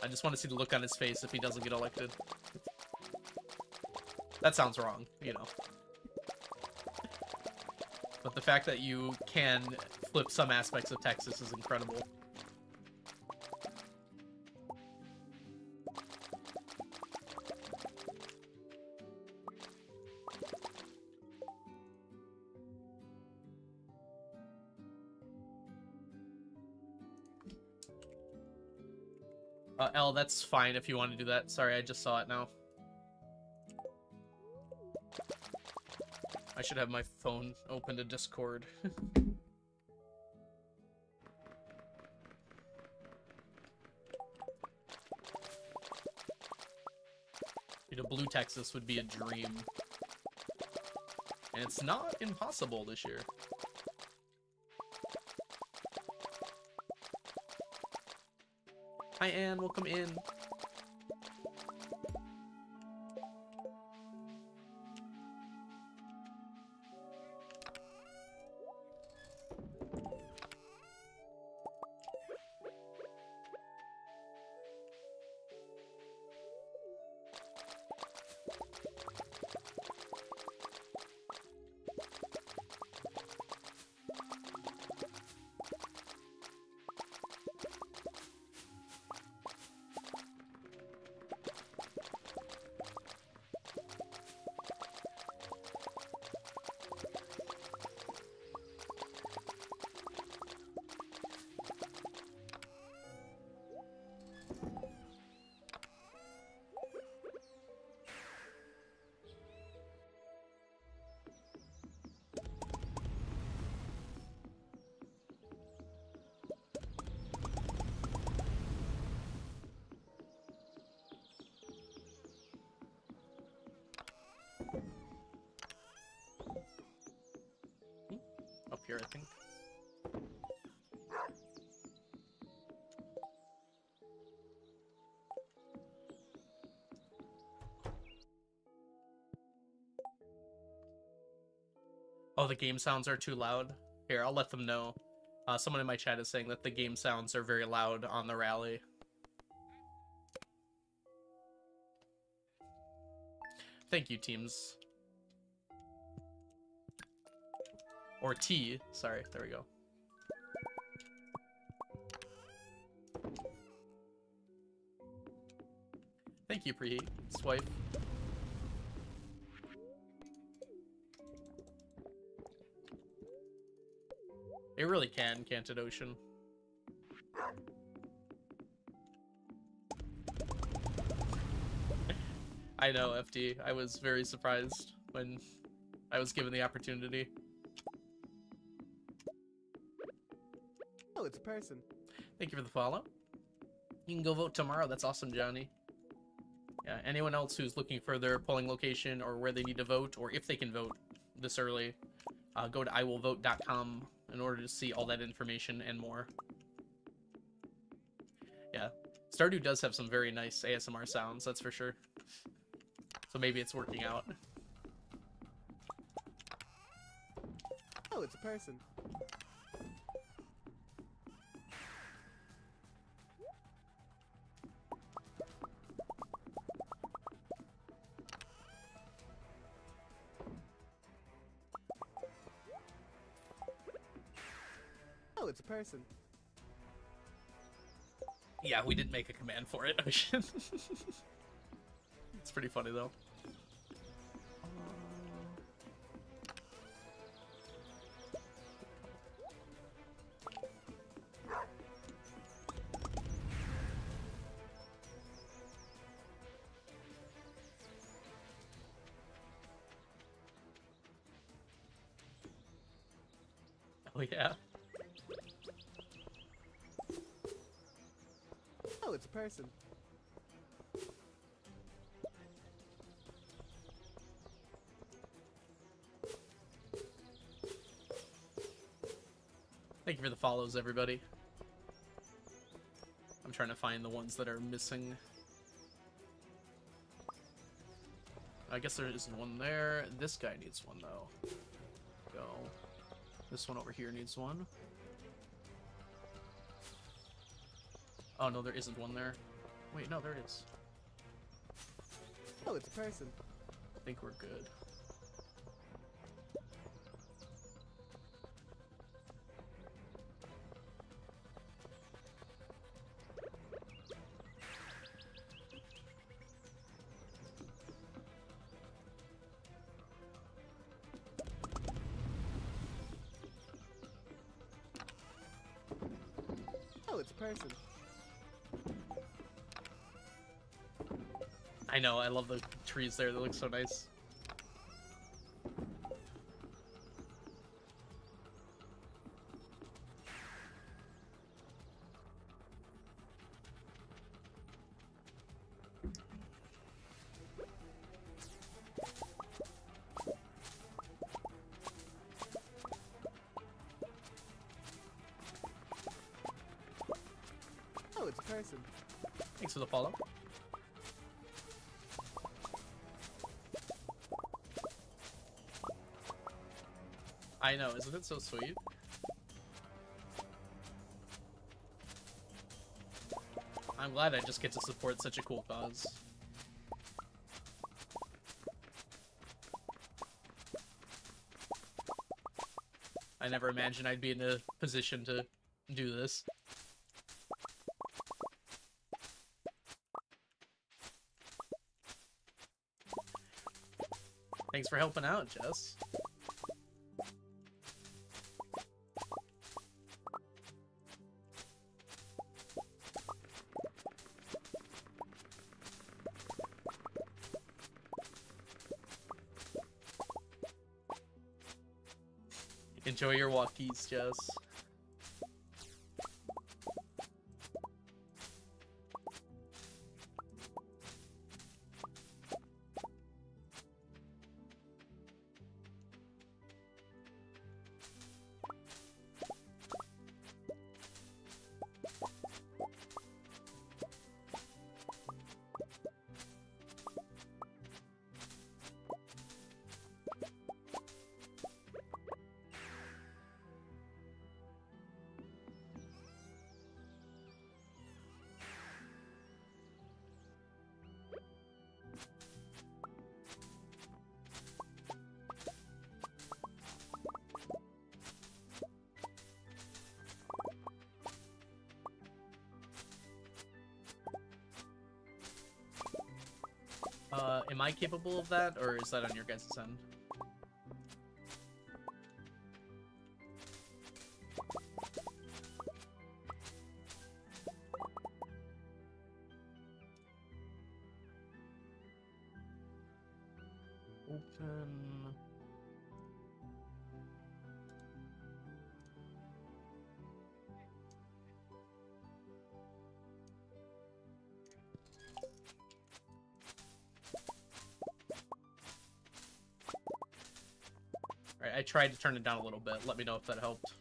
I just want to see the look on his face if he doesn't get elected. That sounds wrong, you know. But the fact that you can flip some aspects of Texas is incredible. L, that's fine if you want to do that. Sorry, I just saw it now. I should have my phone open to Discord. You know, Blue Texas would be a dream. And it's not impossible this year. Hi, Anne. Welcome in. Up here, I think. Oh, the game sounds are too loud? Here, I'll let them know. Someone in my chat is saying that the game sounds are very loud on the rally. Thank you, teams. Or T. Sorry, there we go. Thank you, Preheat. Swipe. It really can, can't it, Ocean? I know, FD. I was very surprised when I was given the opportunity. Oh, it's a person. Thank you for the follow. You can go vote tomorrow. That's awesome, Johnny. Yeah, anyone else who's looking for their polling location or where they need to vote, or if they can vote this early, go to iwillvote.com in order to see all that information and more. Yeah, Stardew does have some very nice ASMR sounds, that's for sure. So maybe it's working out. Oh, it's a person. Oh, it's a person. Yeah, we didn't make a command for it, Ocean. It's pretty funny, though. Oh, yeah. Oh, it's a person. Thank you for the follows, everybody. I'm trying to find the ones that are missing. I guess there isn't one there. This guy needs one, though. Go. This one over here needs one. Oh, no, there isn't one there. Wait, no, there is. Oh, it's a person. I think we're good. Oh, it's a person. I know, I love the trees there. They look so nice. Oh, it's a person. Thanks for the follow. I know, isn't it so sweet? I'm glad I just get to support such a cool cause. I never imagined I'd be in a position to do this. Thanks for helping out, Jess. Enjoy your walkies, Jess. Am I capable of that, or is that on your guys' end? Open. Alright, I tried to turn it down a little bit. Let me know if that helped.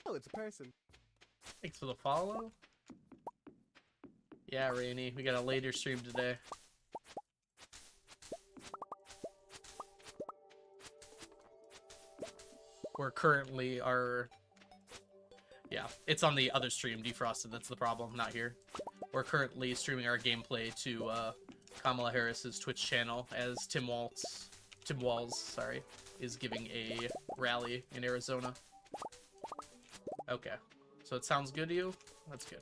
Oh, it's a person. Thanks for the follow. Yeah, Rainy, we got a later stream today. We're currently yeah, it's on the other stream, Defrosted, that's the problem, not here. We're currently streaming our gameplay to Kamala Harris's Twitch channel as Tim Walz, sorry, is giving a rally in Arizona. Okay, so it sounds good to you? That's good.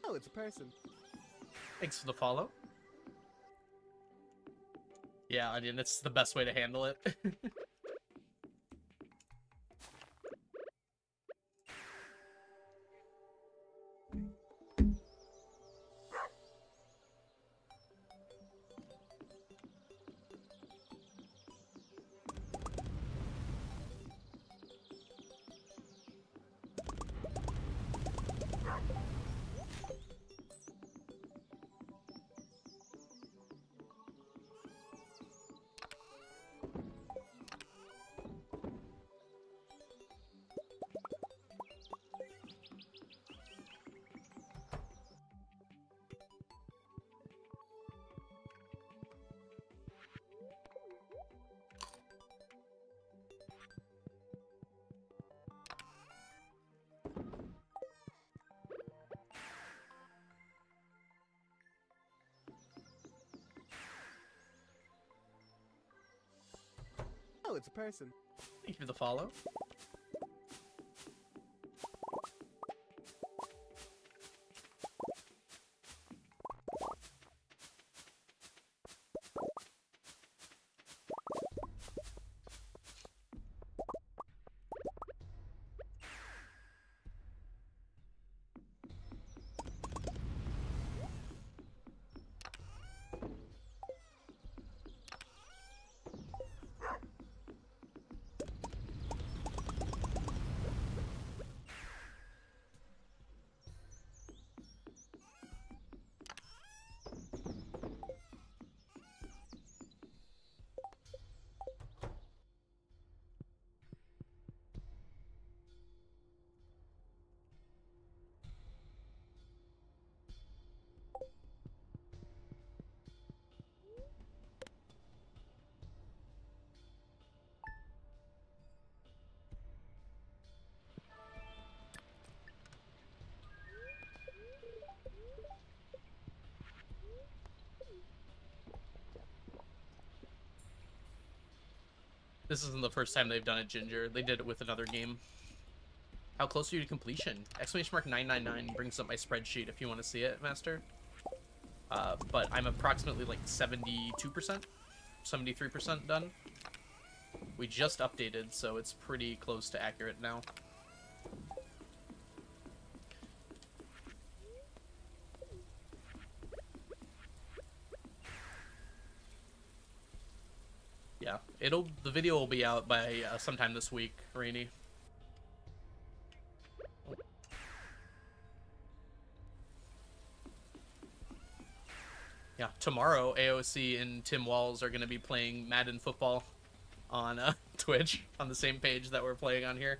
Oh, it's a person. Thanks for the follow. Yeah, I mean, it's the best way to handle it. Oh, it's a person. Thank you for the follow. This isn't the first time they've done it, Ginger. They did it with another game. How close are you to completion? Exclamation mark 999 brings up my spreadsheet if you want to see it, Master. But I'm approximately like 72%, 73% done. We just updated, so it's pretty close to accurate now. Yeah, the video will be out by sometime this week, Rainy. Yeah, tomorrow AOC and Tim Walls are going to be playing Madden football on Twitch on the same page that we're playing on here.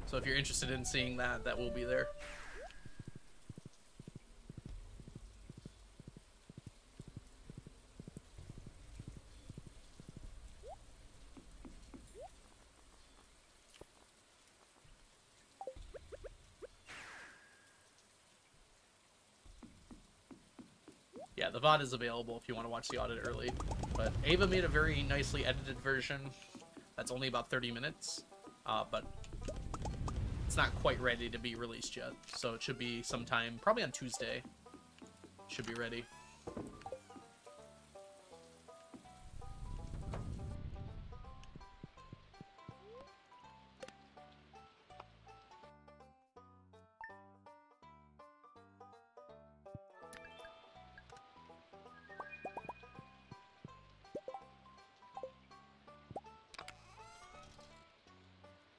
So if you're interested in seeing that, that will be there. Yeah, the VOD is available if you want to watch the audit early. But Ava made a very nicely edited version that's only about 30 minutes, but it's not quite ready to be released yet. So it should be sometime, probably on Tuesday, should be ready.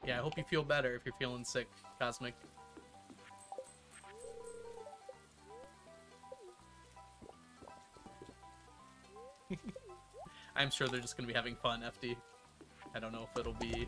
Yeah, I hope you feel better if you're feeling sick, Cosmic. I'm sure they're just going to be having fun, FD. I don't know if it'll be...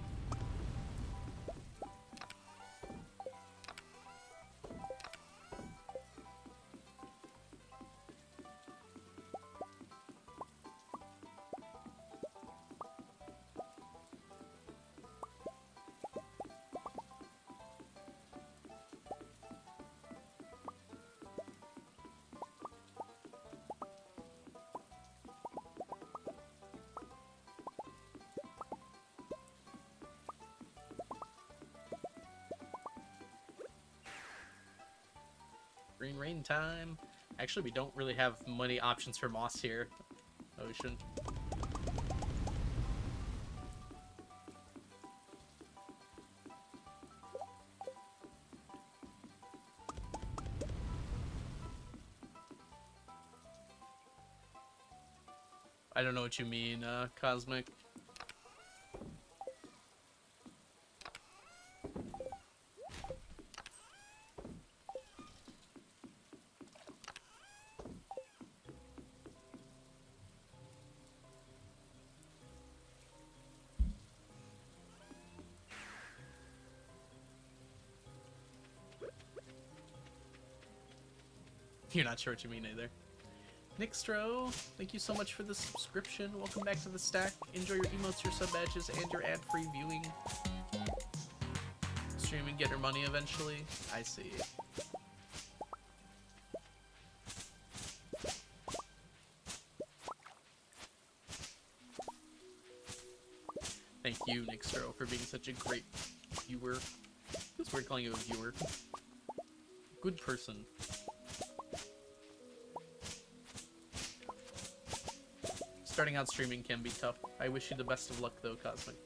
Green rain time. Actually, we don't really have many options for moss here. Ocean. I don't know what you mean, Cosmic. You're not sure what you mean either. Nixtro, thank you so much for the subscription. Welcome back to the stack. Enjoy your emotes, your sub badges, and your ad-free viewing. Stream and get your money eventually. I see. Thank you, Nixtro, for being such a great viewer. It's weird calling you a viewer. Good person. Starting out streaming can be tough. I wish you the best of luck though, Cosmic.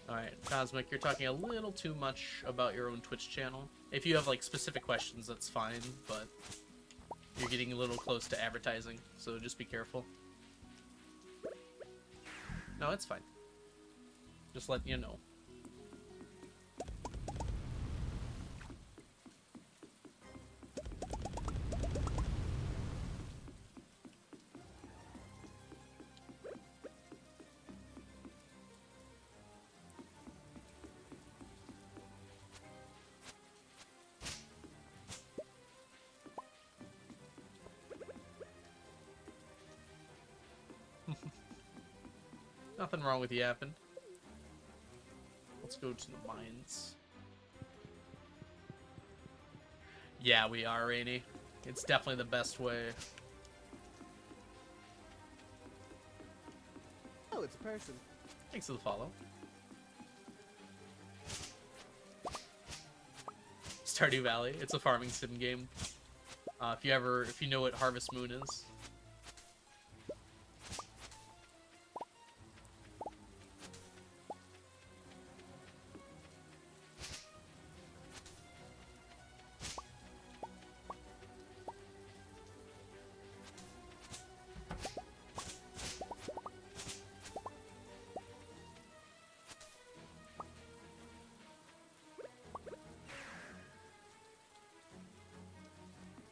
Alright, Cosmic, you're talking a little too much about your own Twitch channel. If you have, like, specific questions, that's fine, but you're getting a little close to advertising, so just be careful. No, it's fine. Just letting you know. Nothing wrong with yapping. Let's go to the mines. Yeah, we are, Rainy. It's definitely the best way. Oh, it's a person. Thanks for the follow. Stardew Valley. It's a farming sim game. If you know what Harvest Moon is.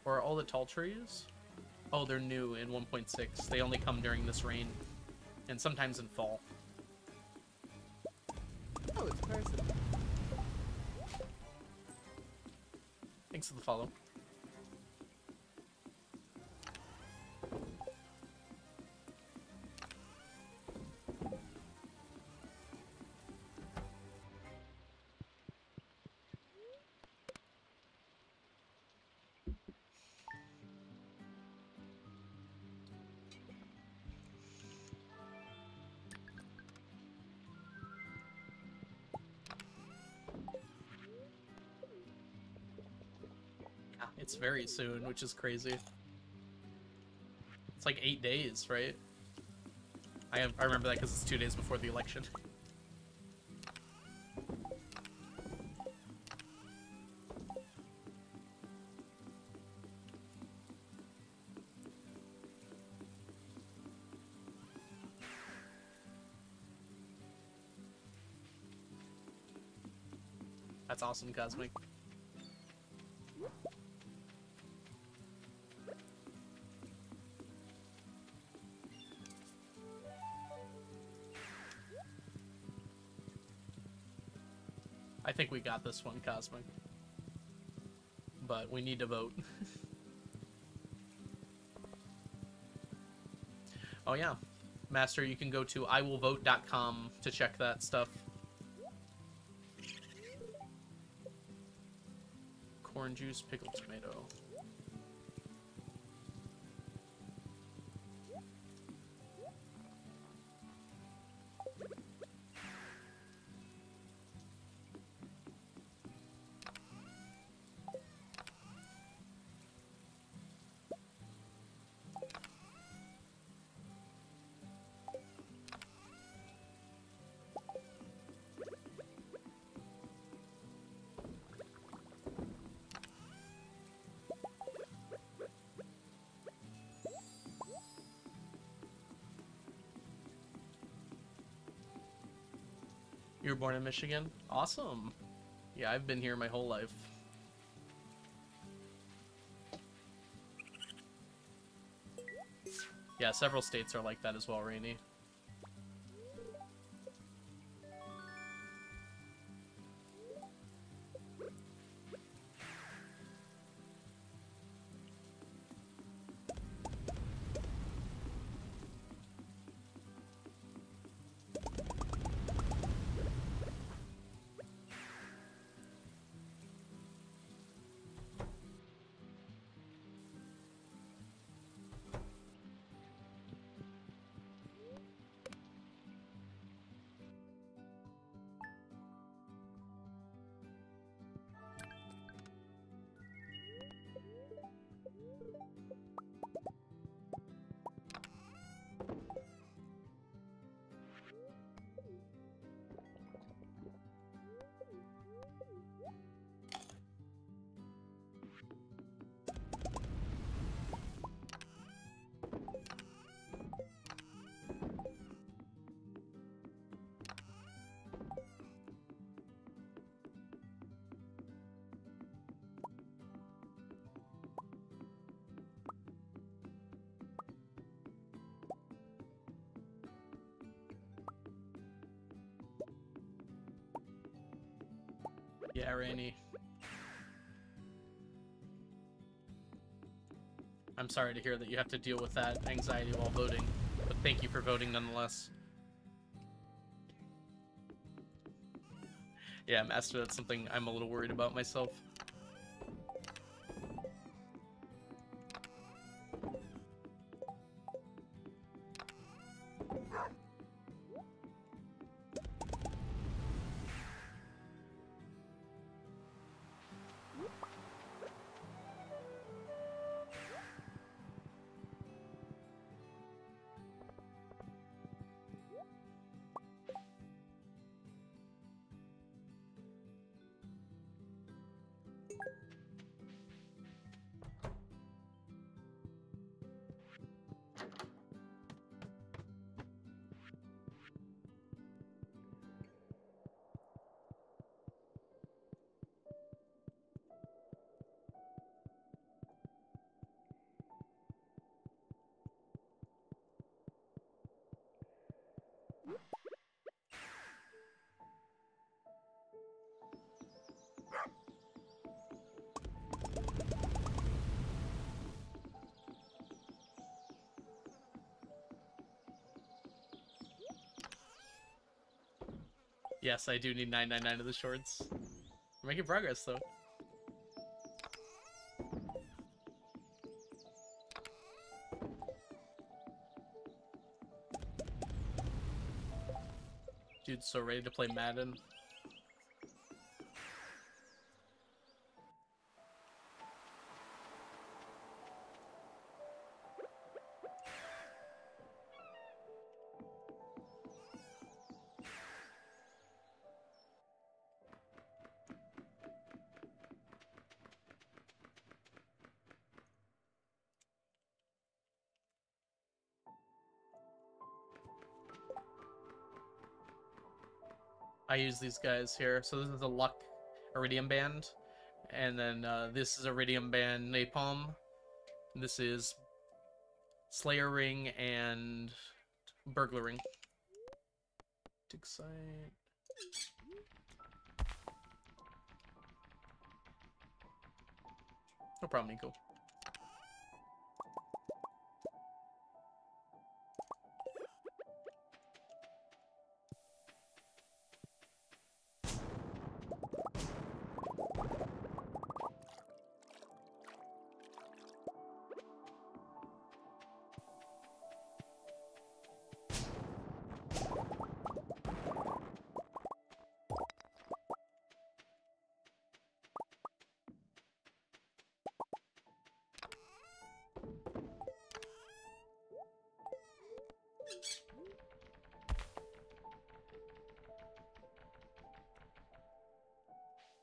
Or are all the tall trees? Oh, they're new in 1.6. They only come during this rain. And sometimes in fall. Oh, it's a person. Thanks for the follow. It's very soon, which is crazy. It's like 8 days, right? I remember that because it's 2 days before the election. That's awesome, Cosmic. I think we got this one, Cosmic. But we need to vote. Oh yeah. Master, you can go to iwillvote.com to check that stuff. Corn juice, pickled tomato. You were born in Michigan? Awesome. Yeah, I've been here my whole life. Yeah, several states are like that as well, Rainy. Yeah, Rainy. I'm sorry to hear that you have to deal with that anxiety while voting, but thank you for voting nonetheless. Yeah, Master, that's something I'm a little worried about myself. Yes, I do need 999 of the shorts. We're making progress, though. Dude's so ready to play Madden. I use these guys here. So this is a Luck Iridium Band. And then this is Iridium Band Napalm. This is Slayer Ring and Burglar Ring. Dig site. No problem, Nico.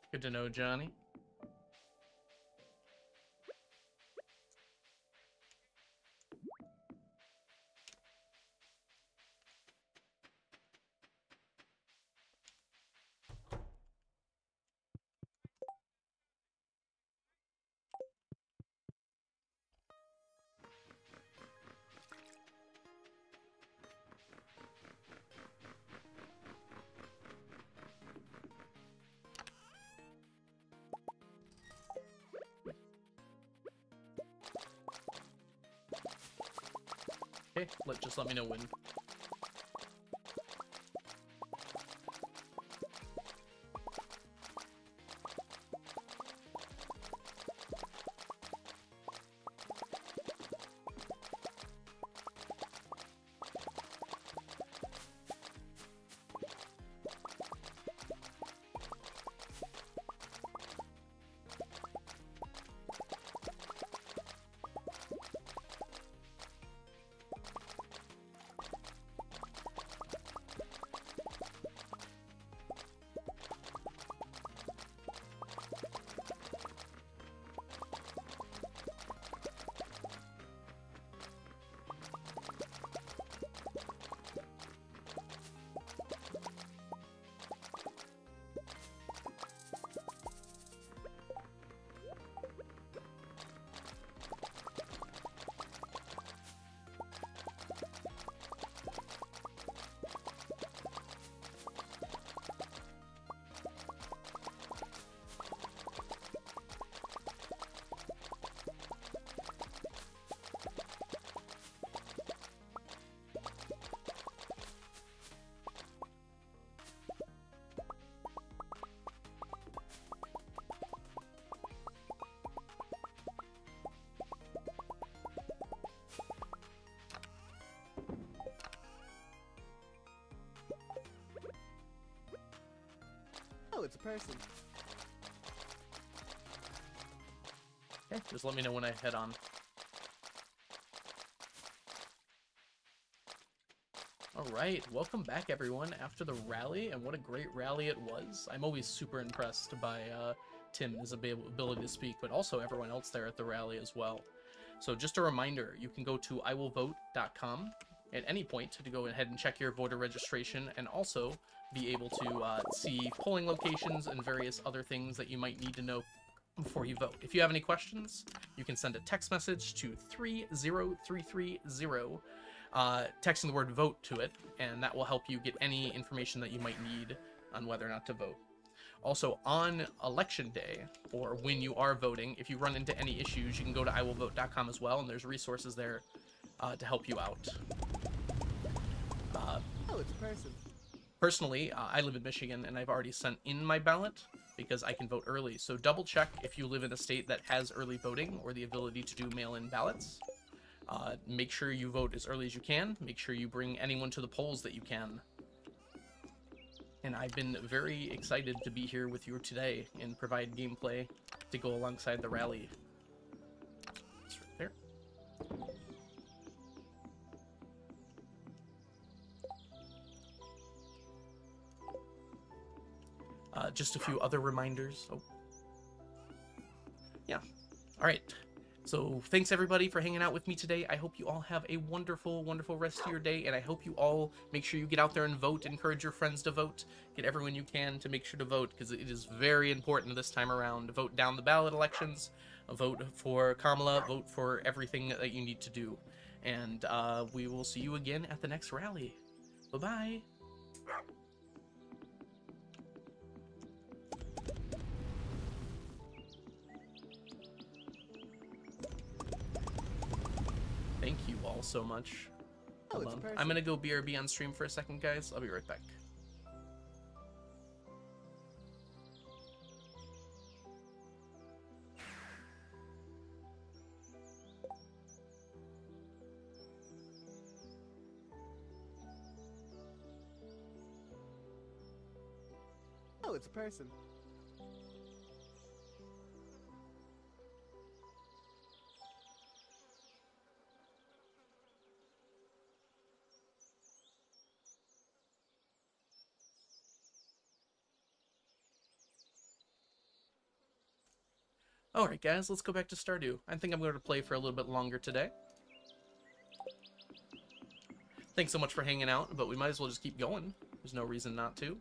Good to know, Johnny. Okay, just let me know when. it's a person. Okay, just let me know when I head on. Alright, welcome back everyone after the rally, and what a great rally it was. I'm always super impressed by Tim and his ability to speak, but also everyone else there at the rally as well. So just a reminder, you can go to iwillvote.com at any point to go ahead and check your voter registration, and also be able to see polling locations and various other things that you might need to know before you vote. If you have any questions, you can send a text message to 30330, texting the word vote to it, and that will help you get any information that you might need on whether or not to vote. Also, on election day, or when you are voting, if you run into any issues, you can go to iwillvote.com as well, and there's resources there to help you out. Oh, it's a person. Personally, I live in Michigan, and I've already sent in my ballot because I can vote early. So double check if you live in a state that has early voting or the ability to do mail-in ballots. Make sure you vote as early as you can. Make sure you bring anyone to the polls that you can. And I've been very excited to be here with you today and provide gameplay to go alongside the rally. It's right there. Just a few other reminders. Oh. Yeah. All right. So thanks everybody for hanging out with me today. I hope you all have a wonderful, wonderful rest of your day, and I hope you all make sure you get out there and vote. Encourage your friends to vote. Get everyone you can to make sure to vote, because it is very important this time around. Vote down the ballot elections. Vote for Kamala. Vote for everything that you need to do. And we will see you again at the next rally. Bye-bye. Thank you all so much. Oh, Hold it's a on. person. I'm gonna go BRB on stream for a second, guys. I'll be right back. Oh, it's a person. Alright guys, let's go back to Stardew. I think I'm going to play for a little bit longer today. Thanks so much for hanging out, but we might as well just keep going. There's no reason not to.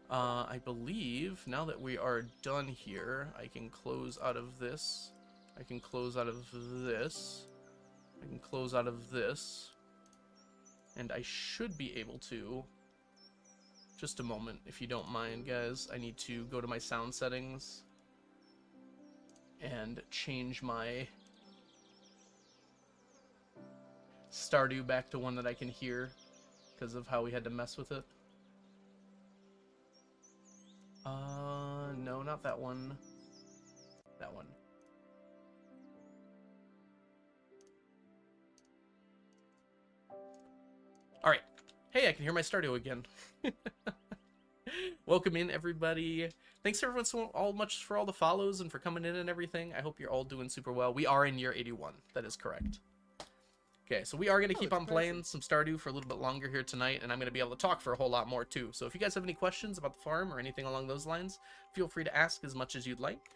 I believe, now that we are done here, I can close out of this. I can close out of this. I can close out of this. And I should be able to... Just a moment, if you don't mind, guys. I need to go to my sound settings and change my Stardew back to one that I can hear because of how we had to mess with it. No, not that one. That one. Alright. Hey, I can hear my Stardew again. Welcome in, everybody. Thanks everyone so much for all the follows and for coming in and everything. I hope you're all doing super well. We are in year 81. That is correct. Okay, so we are going to keep on playing some Stardew for a little bit longer here tonight, and I'm going to be able to talk for a whole lot more too. So if you guys have any questions about the farm or anything along those lines, feel free to ask as much as you'd like.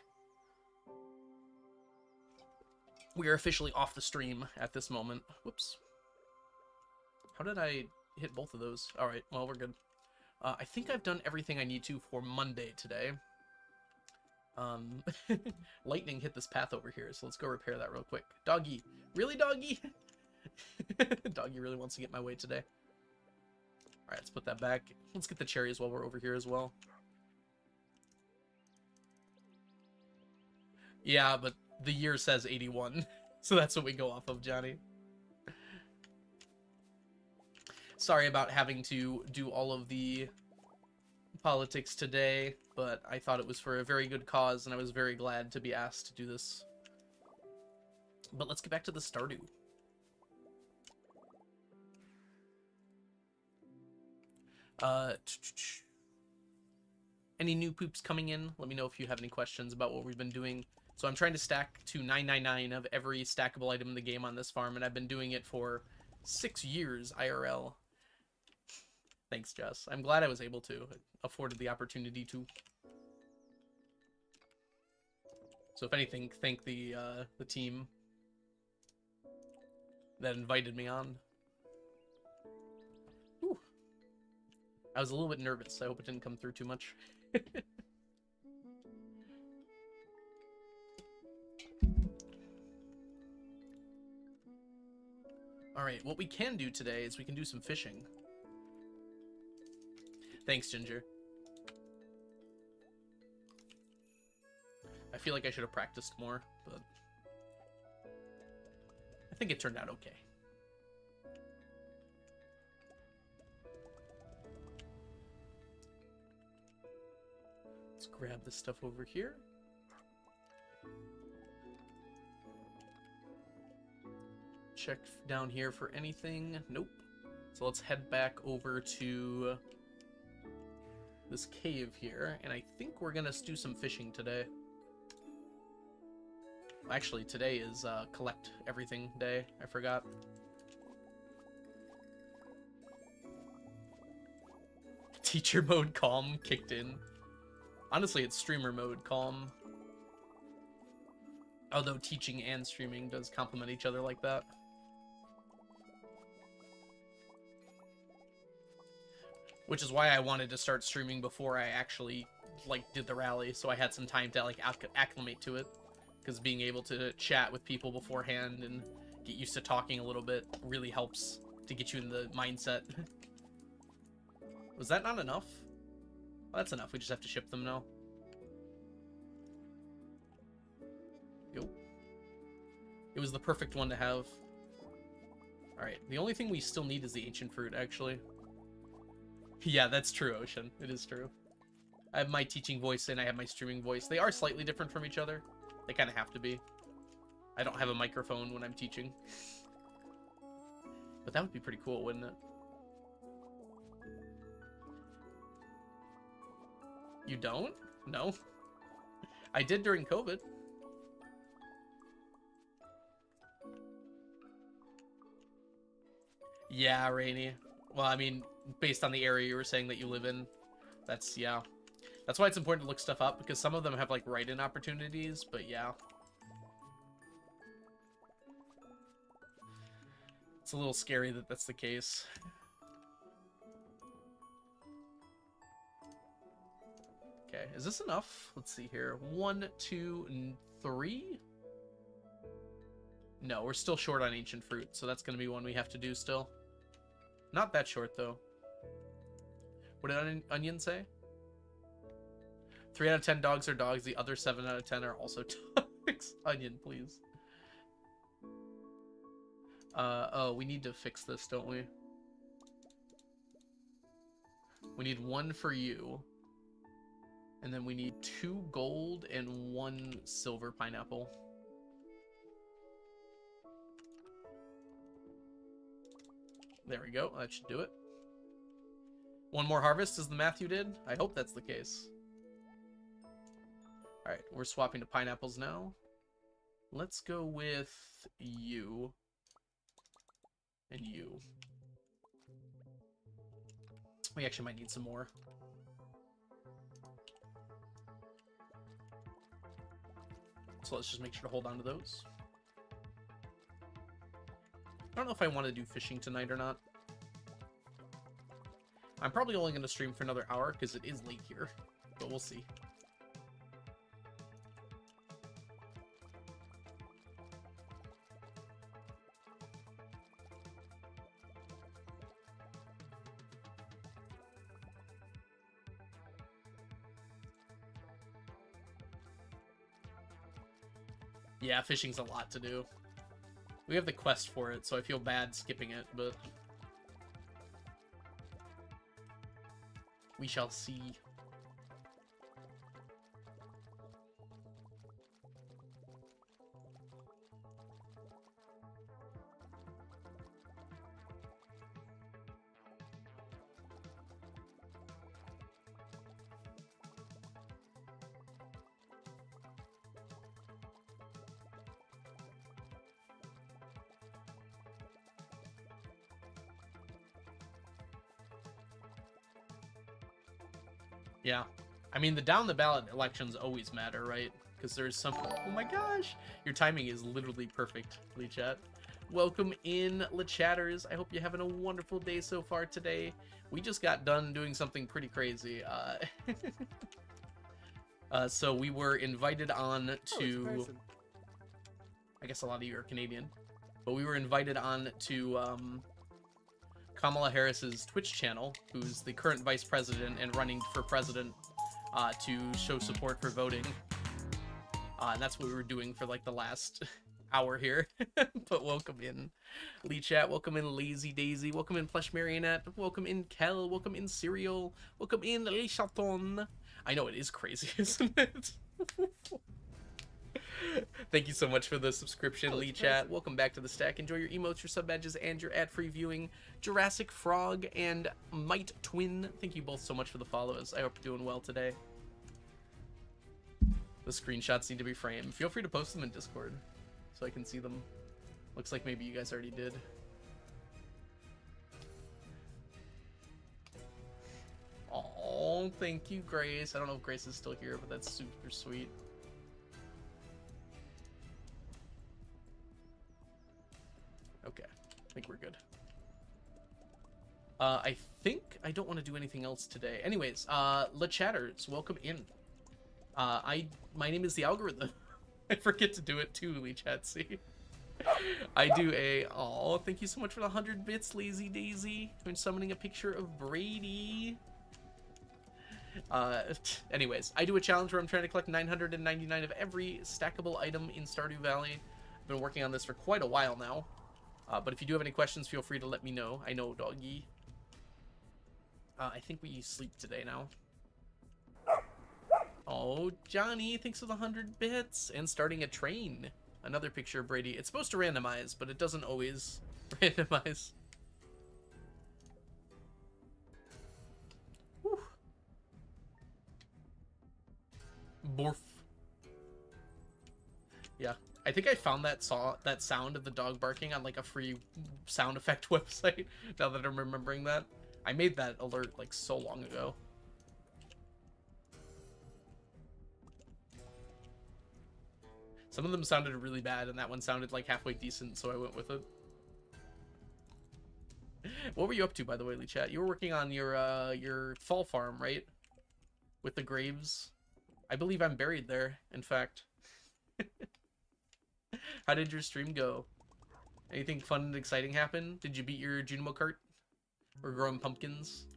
We are officially off the stream at this moment. Whoops. How did I hit both of those? Alright, well, we're good. I think I've done everything I need to for Monday today. Lightning hit this path over here, so let's go repair that real quick. Doggy. Really, Doggy? Doggy really wants to get my way today. Alright, let's put that back. Let's get the cherries while we're over here as well. Yeah, but the year says 81, so that's what we go off of, Johnny. Sorry about having to do all of the politics today, but I thought it was for a very good cause, and I was very glad to be asked to do this. But let's get back to the Stardew. any new poops coming in, let me know if you have any questions about what we've been doing. So I'm trying to stack to 999 of every stackable item in the game on this farm, and I've been doing it for 6 years IRL. Thanks, Jess. I'm glad I was able to. It afforded the opportunity to. So if anything, thank the team that invited me on. Whew. I was a little bit nervous. I hope it didn't come through too much. Alright, what we can do today is we can do some fishing. Thanks, Ginger. I feel like I should have practiced more, but I think it turned out okay. Let's grab this stuff over here. Check down here for anything. Nope. So let's head back over to this cave here, and I think we're gonna do some fishing today. Actually, today is collect everything day. I forgot. Teacher mode calm kicked in. Honestly, it's streamer mode calm. Although teaching and streaming does complement each other like that. Which is why I wanted to start streaming before I actually, like, did the rally, so I had some time to, like, acclimate to it. Because being able to chat with people beforehand and get used to talking a little bit really helps to get you in the mindset. Was that not enough? Well, that's enough. We just have to ship them now. Yo. It was the perfect one to have. Alright, the only thing we still need is the ancient fruit, actually. Yeah, that's true, Ocean. It is true. I have my teaching voice and I have my streaming voice. They are slightly different from each other. They kind of have to be. I don't have a microphone when I'm teaching. But that would be pretty cool, wouldn't it? You don't? No. I did during COVID. Yeah, Rainy. Well, I mean, based on the area you were saying that you live in, that's, yeah. That's why it's important to look stuff up, because some of them have, like, write-in opportunities, but yeah. It's a little scary that that's the case. Okay, is this enough? Let's see here. 1, 2, and 3? No, we're still short on ancient fruit, so that's going to be one we have to do still. Not that short, though. What did Onion say? 3 out of 10 dogs are dogs. The other 7 out of 10 are also dogs. Onion, please. Oh, we need to fix this, don't we? We need 1 for you. And then we need 2 gold and 1 silver pineapple. There we go. That should do it. 1 more harvest is the math you did? I hope that's the case. Alright, we're swapping to pineapples now. Let's go with you. And you. We actually might need some more. So let's just make sure to hold on to those. I don't know if I want to do fishing tonight or not. I'm probably only going to stream for another hour because it is late here, but we'll see. Yeah, fishing's a lot to do. We have the quest for it, so I feel bad skipping it, but we shall see. Yeah. I mean, the down-the-ballot elections always matter, right? Because there's some... Oh my gosh! Your timing is literally perfect, Lee-Chat. Welcome in, LeChatters. I hope you're having a wonderful day so far today. We just got done doing something pretty crazy. So we were invited on to... I guess a lot of you are Canadian. But we were invited on to Kamala Harris's Twitch channel, who's the current vice president and running for president, to show support for voting. And that's what we were doing for like the last hour here. But welcome in, Lee Chat. Welcome in, Lazy Daisy. Welcome in, Plush Marionette. Welcome in, Kel. Welcome in, Cereal. Welcome in, Le Chaton. I know it is crazy, isn't it? Thank you so much for the subscription, Lee Chat. Welcome back to the stack. Enjoy your emotes, your sub badges, and your ad-free viewing. Jurassic Frog and Might Twin, thank you both so much for the follows. I hope you're doing well today. The screenshots need to be framed. Feel free to post them in Discord so I can see them. Looks like maybe you guys already did. Oh, thank you, Grace. I don't know if Grace is still here, but that's super sweet. Okay, I think we're good. I think I don't want to do anything else today. Anyways, LeChatters, welcome in. My name is the algorithm. I forget to do it too, LeChatzy. I do a... Oh, thank you so much for the 100 bits, Lazy Daisy. I'm summoning a picture of Brady. Anyways, I do a challenge where I'm trying to collect 999 of every stackable item in Stardew Valley. I've been working on this for quite a while now. But if you do have any questions, feel free to let me know. I know, doggy. I think we sleep today now. Oh, Johnny, thanks for the 100 bits. And starting a train. Another picture of Brady. It's supposed to randomize, but it doesn't always randomize. Whew. Borf. Yeah. I think I found that sound of the dog barking on like a free sound effect website, now that I'm remembering that. I made that alert like so long ago. Some of them sounded really bad, and that one sounded like halfway decent, so I went with it. What were you up to, by the way, Lee Chat? You were working on your fall farm, right? With the graves. I believe I'm buried there, in fact. How did your stream go? Anything fun and exciting happen? Did you beat your Junimo cart? Or growing pumpkins?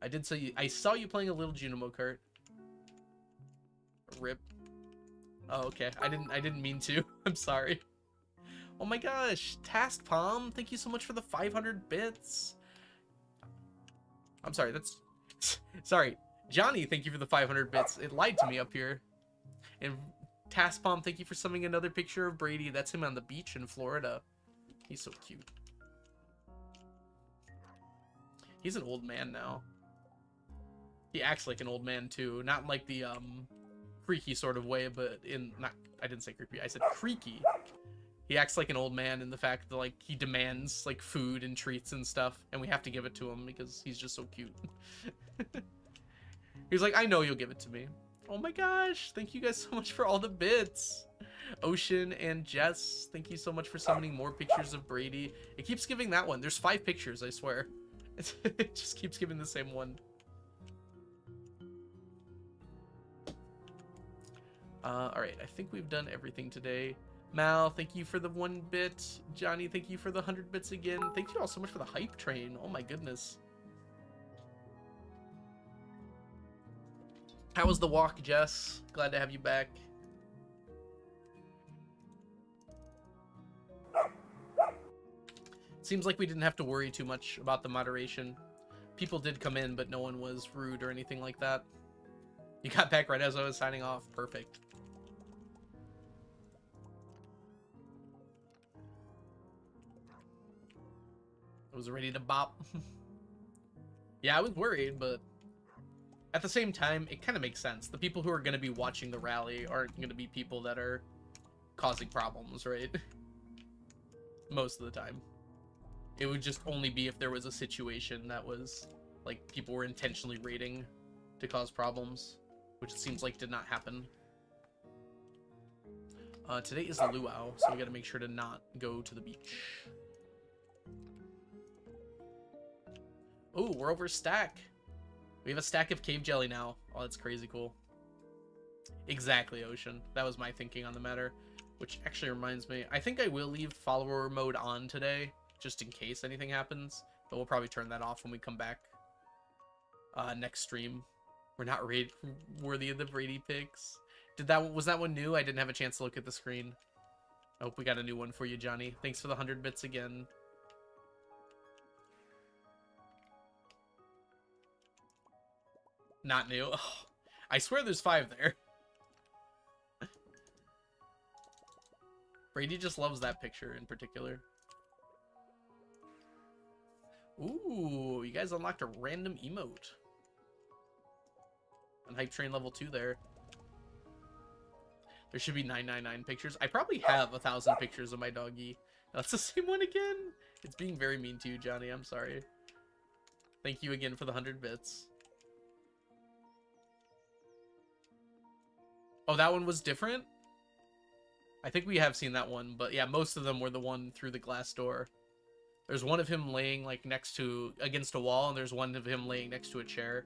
I saw you playing a little Junimo cart. Rip. Oh, okay. I didn't mean to. I'm sorry. Oh my gosh, Task Palm, thank you so much for the 500 bits. I'm sorry, that's... Sorry. Johnny, thank you for the 500 bits. It lied to me up here. And Task Palm, thank you for sending another picture of Brady. That's him on the beach in Florida. He's so cute. He's an old man now. He acts like an old man too. Not like the freaky sort of way, but in... I didn't say creepy, I said creaky. He acts like an old man in the fact that, like, he demands, like, food and treats and stuff, and we have to give it to him because he's just so cute. He's like, I know you'll give it to me. Oh my gosh, thank you guys so much for all the bits. Ocean and Jess, thank you so much for summoning more pictures of Brady. It keeps giving that one. There's 5 pictures, I swear. It just keeps giving the same one. Alright, I think we've done everything today. Mal, thank you for the 1 bit. Johnny, thank you for the 100 bits again. Thank you all so much for the hype train. Oh my goodness. How was the walk, Jess? Glad to have you back. Seems like we didn't have to worry too much about the moderation. People did come in, but no one was rude or anything like that. You got back right as I was signing off. Perfect. I was ready to bop. Yeah, I was worried, but at the same time, it kind of makes sense. The people who are going to be watching the rally aren't going to be people that are causing problems, right? Most of the time. It would just only be if there was a situation that was, like, people were intentionally raiding to cause problems, which it seems like did not happen. Today is a luau, so we gotta make sure to not go to the beach. Oh, we're over a stack. We have a stack of cave jelly now. Oh, that's crazy cool. Exactly, Ocean. That was my thinking on the matter. Which actually reminds me, I think I will leave follower mode on today, just in case anything happens. But we'll probably turn that off when we come back next stream. We're not worthy of the Brady picks. Was that one new? I didn't have a chance to look at the screen. I hope we got a new one for you, Johnny. Thanks for the 100 bits again. Not new. Oh, I swear there's 5 there. Brady just loves that picture in particular. Ooh, you guys unlocked a random emote. On Hype Train level 2 there. There should be 999 pictures. I probably have 1,000 pictures of my doggy. That's the same one again? It's being very mean to you, Johnny. I'm sorry. Thank you again for the 100 bits. Oh, that one was different? I think we have seen that one, but yeah, most of them were the one through the glass door. There's one of him laying like against a wall, and there's one of him laying next to a chair.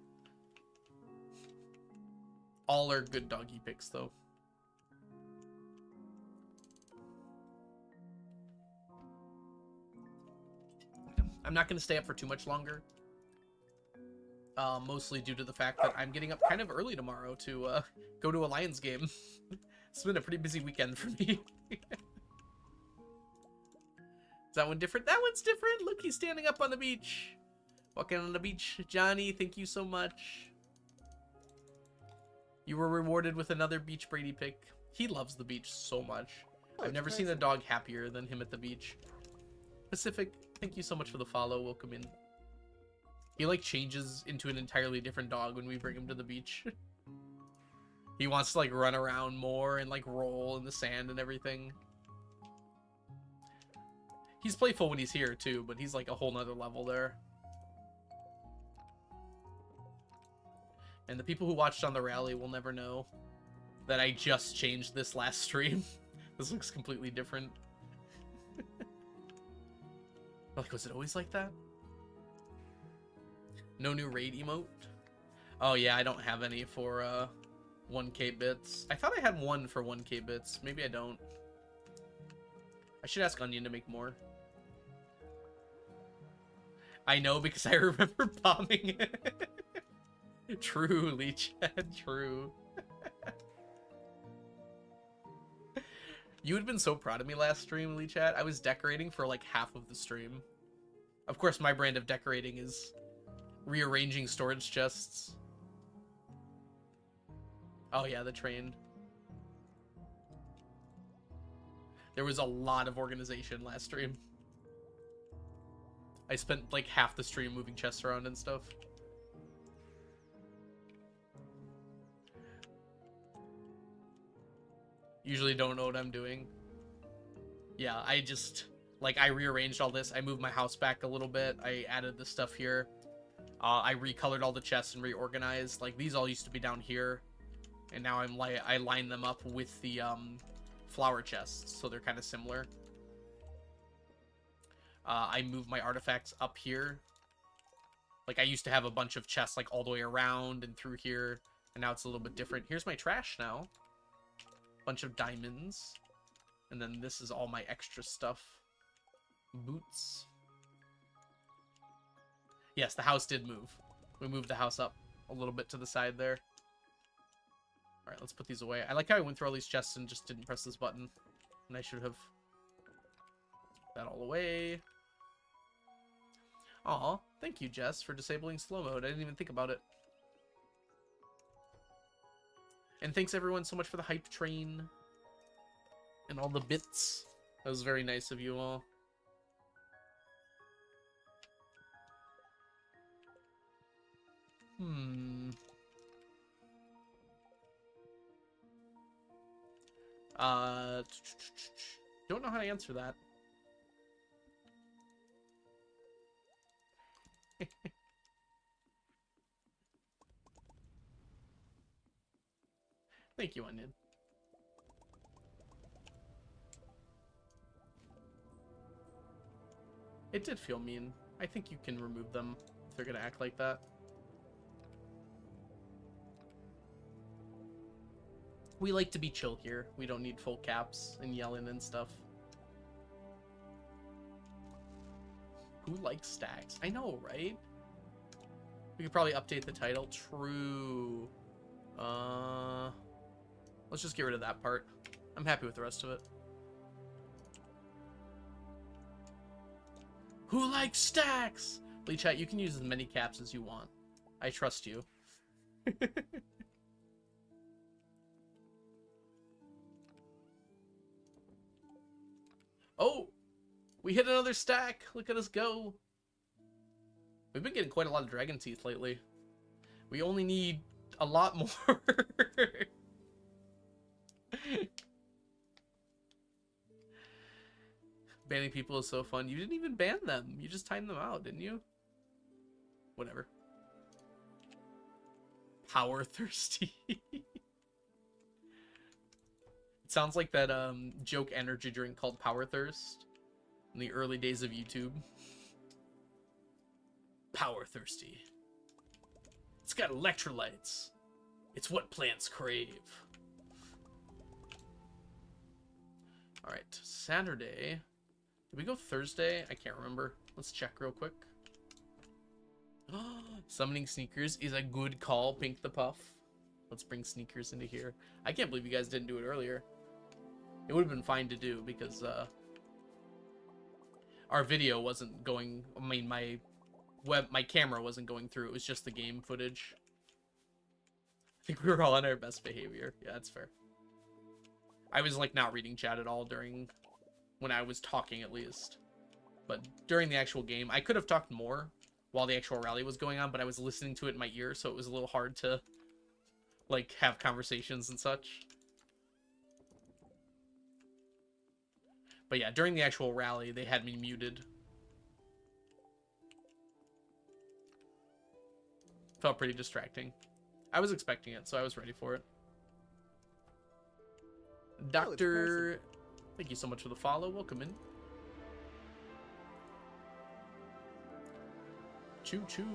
All are good doggy pics, though. I'm not going to stay up for too much longer. Mostly due to the fact that I'm getting up kind of early tomorrow to go to a Lions game. It's been a pretty busy weekend for me. Is that one different? That one's different. Look, he's standing up on the beach. Walking on the beach. Johnny, thank you so much. You were rewarded with another Beach Brady pick. He loves the beach so much. Oh, I've never seen a dog happier than him at the beach. Pacific, thank you so much for the follow. Welcome in. He like changes into an entirely different dog when we bring him to the beach. He wants to like run around more and like roll in the sand and everything. He's playful when he's here too, but he's like a whole nother level there. And the people who watched on the rally will never know that I just changed this last stream. This looks completely different. Like, was it always like that? No new raid emote? Oh yeah, I don't have any for 1k bits. I thought I had one for 1k bits. Maybe I don't. I should ask Onion to make more. I know because I remember bombing it. True, Leech. True. You had been so proud of me last stream, Lee Chat. I was decorating for like half of the stream. Of course, my brand of decorating is rearranging storage chests. Oh yeah, the train. There was a lot of organization last stream. I spent like half the stream moving chests around and stuff. Usually don't know what I'm doing. Yeah, I just, like, I rearranged all this. I moved my house back a little bit. I added the stuff here. I recolored all the chests and reorganized. Like, these all used to be down here. And now I line them up with the flower chests, so they're kind of similar. I moved my artifacts up here. Like, I used to have a bunch of chests, like, all the way around and through here. And now it's a little bit different. Here's my trash now. Bunch of diamonds. And then this is all my extra stuff. Boots. Yes, the house did move. We moved the house up a little bit to the side there. Alright, let's put these away. I like how I went through all these chests and just didn't press this button. And I should have that all away. Aw, thank you, Jess, for disabling slow mode. I didn't even think about it. And thanks everyone so much for the hype train and all the bits. That was very nice of you all. Don't know how to answer that. Thank you, Onion. It did feel mean. I think you can remove them if they're gonna act like that. We like to be chill here. We don't need full caps and yelling and stuff. Who likes stacks? I know, right? We could probably update the title. True. Let's just get rid of that part. I'm happy with the rest of it. Who likes stacks? Lee chat, you can use as many caps as you want. I trust you. Oh! We hit another stack! Look at us go! We've been getting quite a lot of dragon teeth lately. We only need a lot more. Banning people is so fun. You didn't even ban them. You just timed them out, didn't you? Whatever. Power thirsty. It sounds like that joke energy drink called Power Thirst in the early days of YouTube. Power thirsty. It's got electrolytes. It's what plants crave. Alright, Saturday. Did we go Thursday? I can't remember. Let's check real quick. Summoning Sneakers is a good call, Pink the Puff. Let's bring Sneakers into here. I can't believe you guys didn't do it earlier. It would have been fine to do because our video wasn't going. I mean, my camera wasn't going through. It was just the game footage. I think we were all on our best behavior. Yeah, that's fair. I was like not reading chat at all during when I was talking, at least. But during the actual game, I could have talked more while the actual rally was going on, but I was listening to it in my ear, so it was a little hard to like have conversations and such. But yeah, during the actual rally, they had me muted. Felt pretty distracting. I was expecting it, so I was ready for it. Doctor, thank you so much for the follow. Welcome in. Choo choo.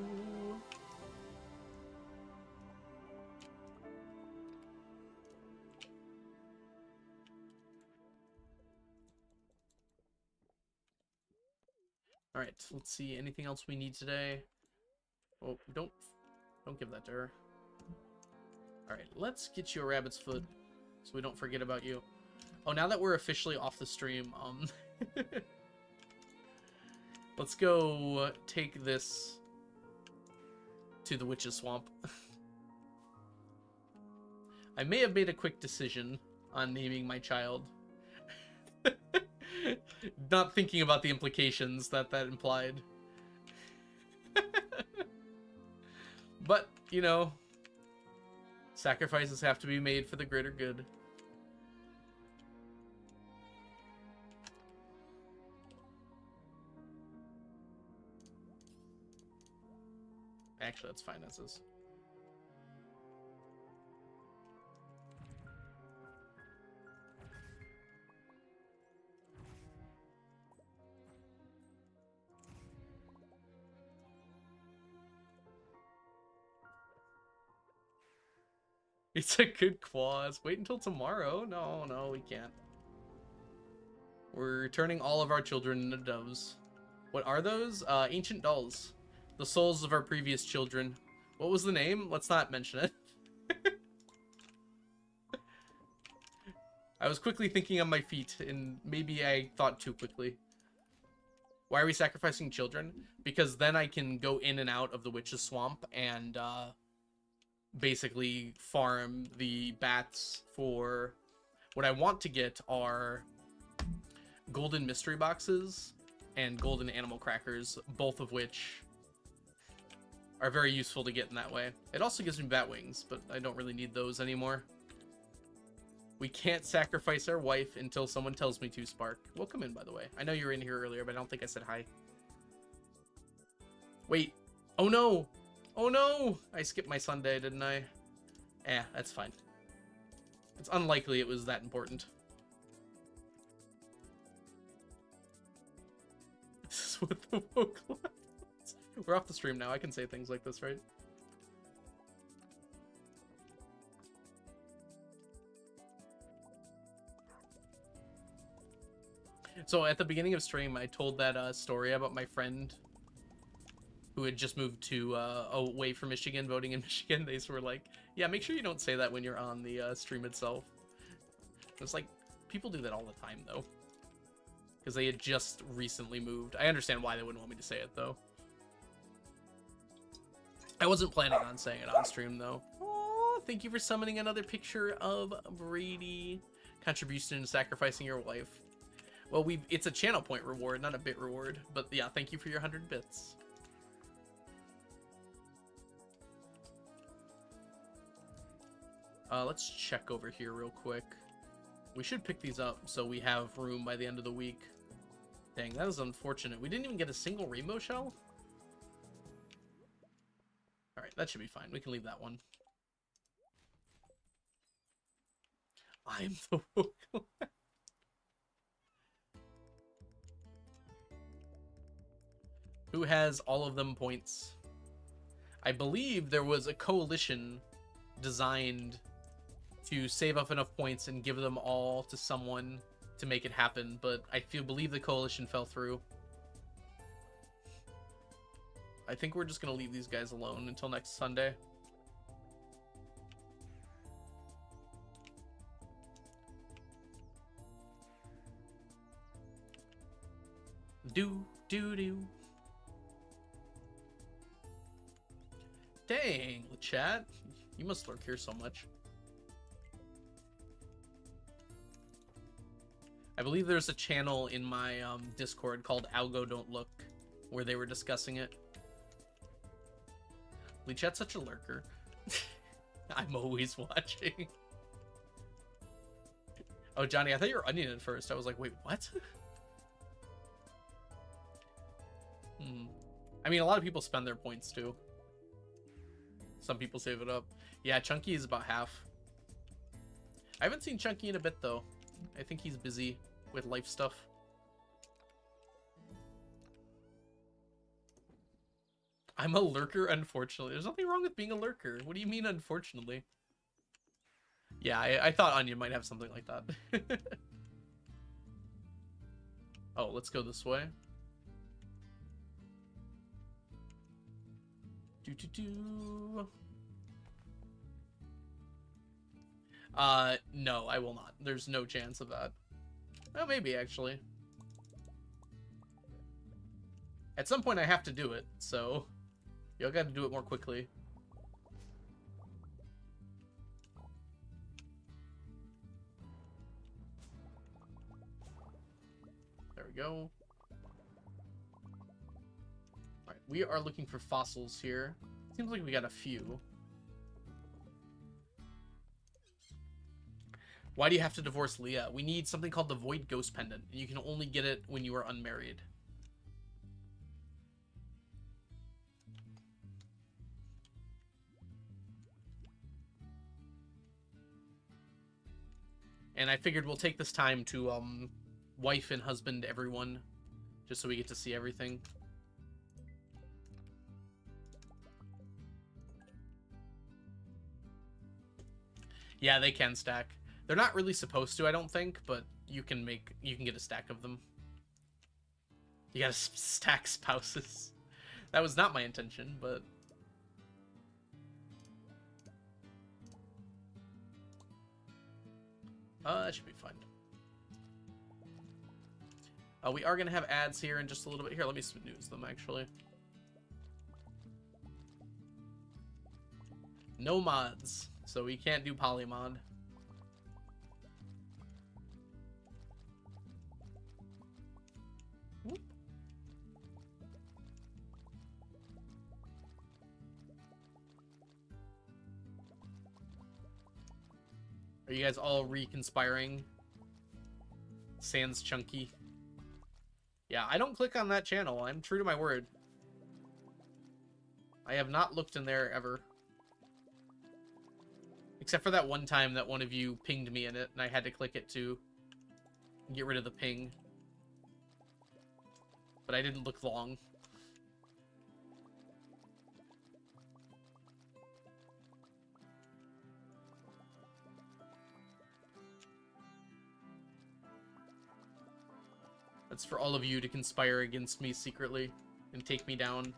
All right, let's see. Anything else we need today? Oh, don't give that to her. All right, let's get you a rabbit's foot so we don't forget about you. Oh, now that we're officially off the stream, let's go take this to the witch's swamp. I may have made a quick decision on naming my child. Not thinking about the implications that implied. But, you know, sacrifices have to be made for the greater good. Actually, that's fine as is. It's a good clause. Wait until tomorrow. No, we can't. We're turning all of our children into doves. What are those? Ancient dolls. The souls of our previous children. What was the name? Let's not mention it. I was quickly thinking on my feet, and maybe I thought too quickly. Why are we sacrificing children? Because then I can go in and out of the witch's swamp and basically farm the bats for... What I want to get are golden mystery boxes and golden animal crackers, both of which are very useful to get in that way. It also gives me bat wings, but I don't really need those anymore. We can't sacrifice our wife until someone tells me to, Spark. Welcome in, by the way. I know you were in here earlier, but I don't think I said hi. Wait. Oh no! Oh no! I skipped my Sunday, didn't I? Eh, that's fine. It's unlikely it was that important. This is what the woke was. We're off the stream now. I can say things like this, right? So at the beginning of stream, I told that story about my friend who had just moved to away from Michigan, voting in Michigan. They were like, yeah, make sure you don't say that when you're on the stream itself. It's like, people do that all the time, though. Because they had just recently moved. I understand why they wouldn't want me to say it, though. I wasn't planning on saying it on stream, though. Oh, thank you for summoning another picture of Brady. Contribution to sacrificing your wife. Well, it's a channel point reward, not a bit reward. But yeah, thank you for your 100 bits. Let's check over here real quick. We should pick these up so we have room by the end of the week. Dang, that is unfortunate. We didn't even get a single rainbow shell? Alright, that should be fine. We can leave that one. I'm the woke. Who has all of them points? I believe there was a coalition designed to save up enough points and give them all to someone to make it happen, but I believe the coalition fell through. I think we're just gonna leave these guys alone until next Sunday. Do. Dang, chat. You must lurk here so much. I believe there's a channel in my Discord called Algo Don't Look, where they were discussing it. Chat's such a lurker. I'm always watching. Oh, Johnny, I thought you were Onion at first. I was like, wait, what? I mean, a lot of people spend their points, too. Some people save it up. Yeah, Chunky is about half. I haven't seen Chunky in a bit, though. I think he's busy with life stuff. I'm a lurker, unfortunately. There's nothing wrong with being a lurker. What do you mean, unfortunately? Yeah, I thought Onion might have something like that. Oh, let's go this way. No, I will not. There's no chance of that. Oh, maybe, actually. At some point, I have to do it, so... Y'all gotta do it more quickly. There we go. Alright, we are looking for fossils here. Seems like we got a few. Why do you have to divorce Leah? We need something called the Void Ghost Pendant. And you can only get it when you are unmarried. And I figured we'll take this time to wife and husband everyone, just so we get to see everything. Yeah, they can stack. They're not really supposed to, I don't think, but you can get a stack of them. You gotta stack spouses. That was not my intention, but... that should be fun. We are gonna have ads here in just a little bit. Here, let me snooze them, actually. No mods, so we can't do polymod. Whoop. Are you guys all reconspiring? Sans Chunky. Yeah, I don't click on that channel. I'm true to my word. I have not looked in there ever. Except for that one time that one of you pinged me in it, and I had to click it to get rid of the ping. But I didn't look long. That's for all of you to conspire against me secretly and take me down.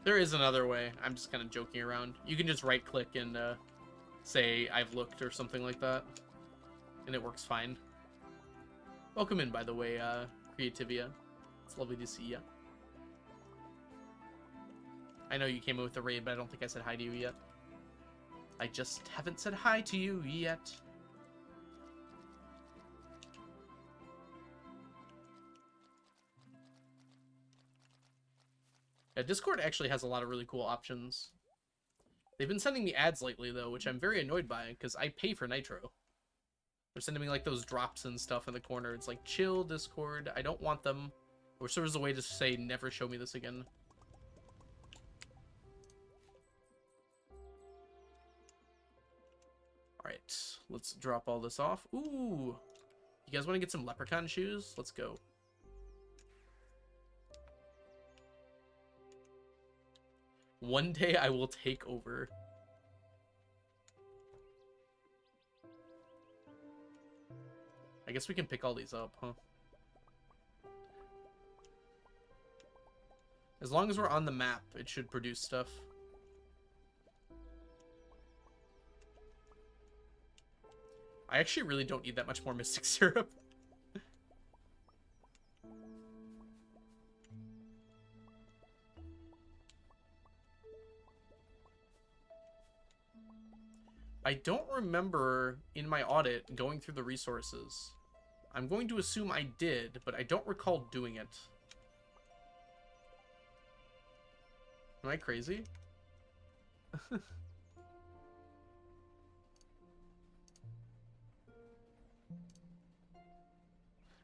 There is another way. I'm just kind of joking around. You can just right-click and say, I've looked or something like that. And it works fine. Welcome in, by the way, Creativia. It's lovely to see ya. I know you came in with the raid, but I don't think I said hi to you yet. I just haven't said hi to you yet. Yeah, Discord actually has a lot of really cool options. They've been sending me ads lately, though, which I'm very annoyed by, because I pay for Nitro. They're sending me, like, those drops and stuff in the corner. It's like, chill, Discord. I don't want them. Or sort of as a way to say, never show me this again. Alright, let's drop all this off. Ooh! You guys want to get some leprechaun shoes? Let's go. One day I will take over. I guess we can pick all these up, huh? As long as we're on the map, it should produce stuff. I actually really don't need that much more Mystic Syrup. I don't remember in my audit going through the resources. I'm going to assume I did, but I don't recall doing it. Am I crazy? I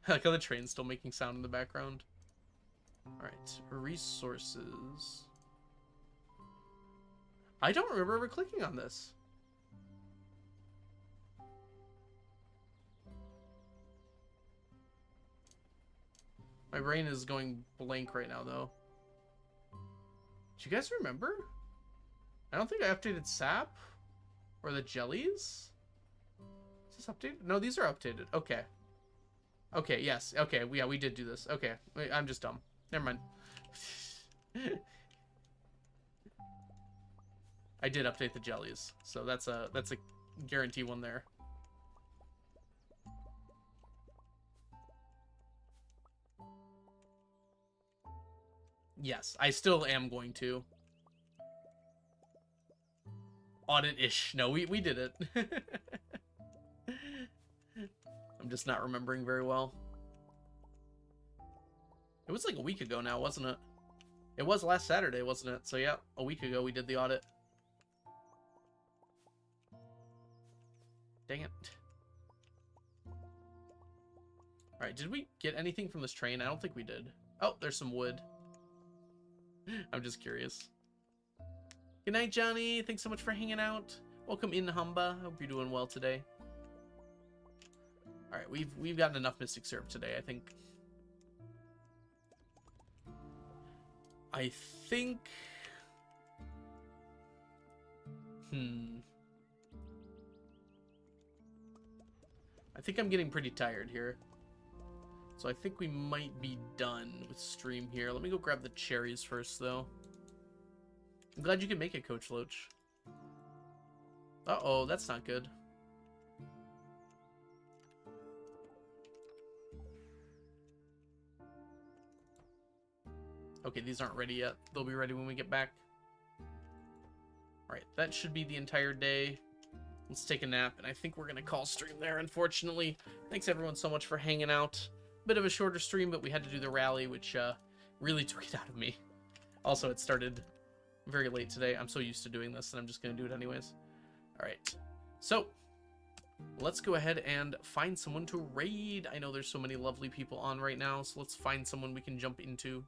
like how the train's still making sound in the background. Alright, resources. I don't remember ever clicking on this. My brain is going blank right now, though. Do you guys remember? I don't think I updated SAP or the jellies. Is this updated? No, these are updated. Okay. Okay, yes. Okay, yeah, we did do this. Okay, wait, I'm just dumb. Never mind. I did update the jellies, so that's a guarantee one there. Yes, I still am going to. Audit-ish. No, we did it. I'm just not remembering very well. It was like a week ago now, wasn't it? It was last Saturday, wasn't it? So yeah, a week ago we did the audit. Dang it. Alright, did we get anything from this train? I don't think we did. Oh, there's some wood. I'm just curious. Good night, Johnny. Thanks so much for hanging out. Welcome in, Humba. Hope you're doing well today. All right, we've gotten enough Mystic Syrup today, I think. I think I'm getting pretty tired here. So I think we might be done with stream here. Let me go grab the cherries first, though. I'm glad you can make it, Coach Loach. Uh-oh, that's not good. Okay, these aren't ready yet. They'll be ready when we get back. Alright, that should be the entire day. Let's take a nap, and I think we're going to call stream there, unfortunately. Thanks, everyone, so much for hanging out. Bit of a shorter stream, but we had to do the rally, which really took it out of me. Also, it started very late today. I'm so used to doing this, and I'm just going to do it anyways. All right. So, let's go ahead and find someone to raid. I know there's so many lovely people on right now, so let's find someone we can jump into.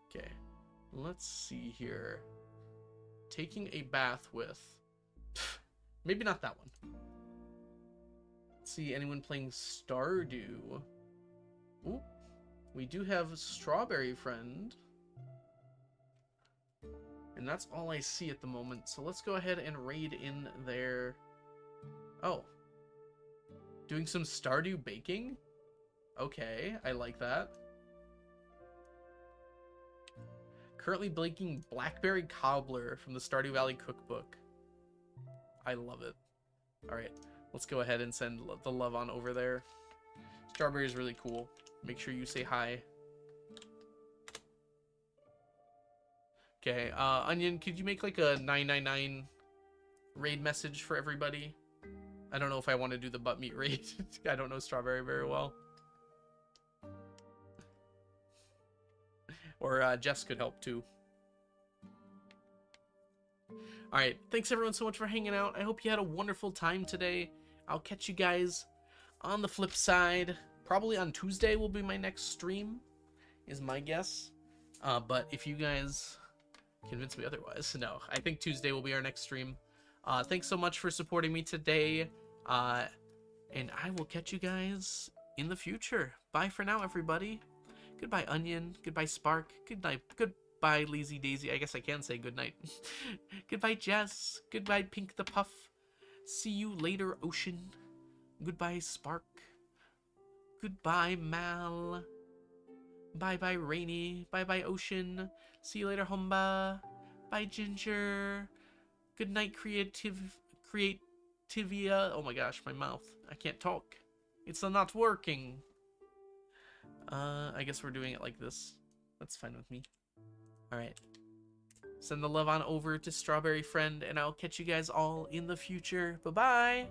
Okay. Let's see here. Taking a bath with... Maybe not that one. Let's see, anyone playing Stardew? Ooh, we do have Strawberry Friend. And that's all I see at the moment. So let's go ahead and raid in there. Oh. Doing some Stardew baking? Okay, I like that. Currently baking blackberry cobbler from the Stardew Valley cookbook. I love it. Alright, let's go ahead and send the love on over there. Strawberry is really cool. Make sure you say hi. Okay, Onion, could you make like a 999 raid message for everybody? I don't know if I want to do the butt meat raid. I don't know Strawberry very well. Or Jess could help too. Alright, thanks everyone so much for hanging out. I hope you had a wonderful time today. I'll catch you guys on the flip side. Probably on Tuesday will be my next stream, is my guess. But if you guys convince me otherwise, no, I think Tuesday will be our next stream. Thanks so much for supporting me today. And I will catch you guys in the future. Bye for now, everybody. Goodbye, Onion. Goodbye, Spark. Good night. Goodbye, Lazy Daisy. I guess I can say goodnight. Goodbye, Jess. Goodbye, Pink the Puff. See you later, Ocean. Goodbye, Spark. Goodbye, Mal. Bye-bye, Rainy. Bye-bye, Ocean. See you later, Humba. Bye, Ginger. Good night, Creativia. Oh my gosh, my mouth. I can't talk. It's not working. I guess we're doing it like this. That's fine with me. Alright. Send the love on over to Strawberry Friend, and I'll catch you guys all in the future. Bye-bye!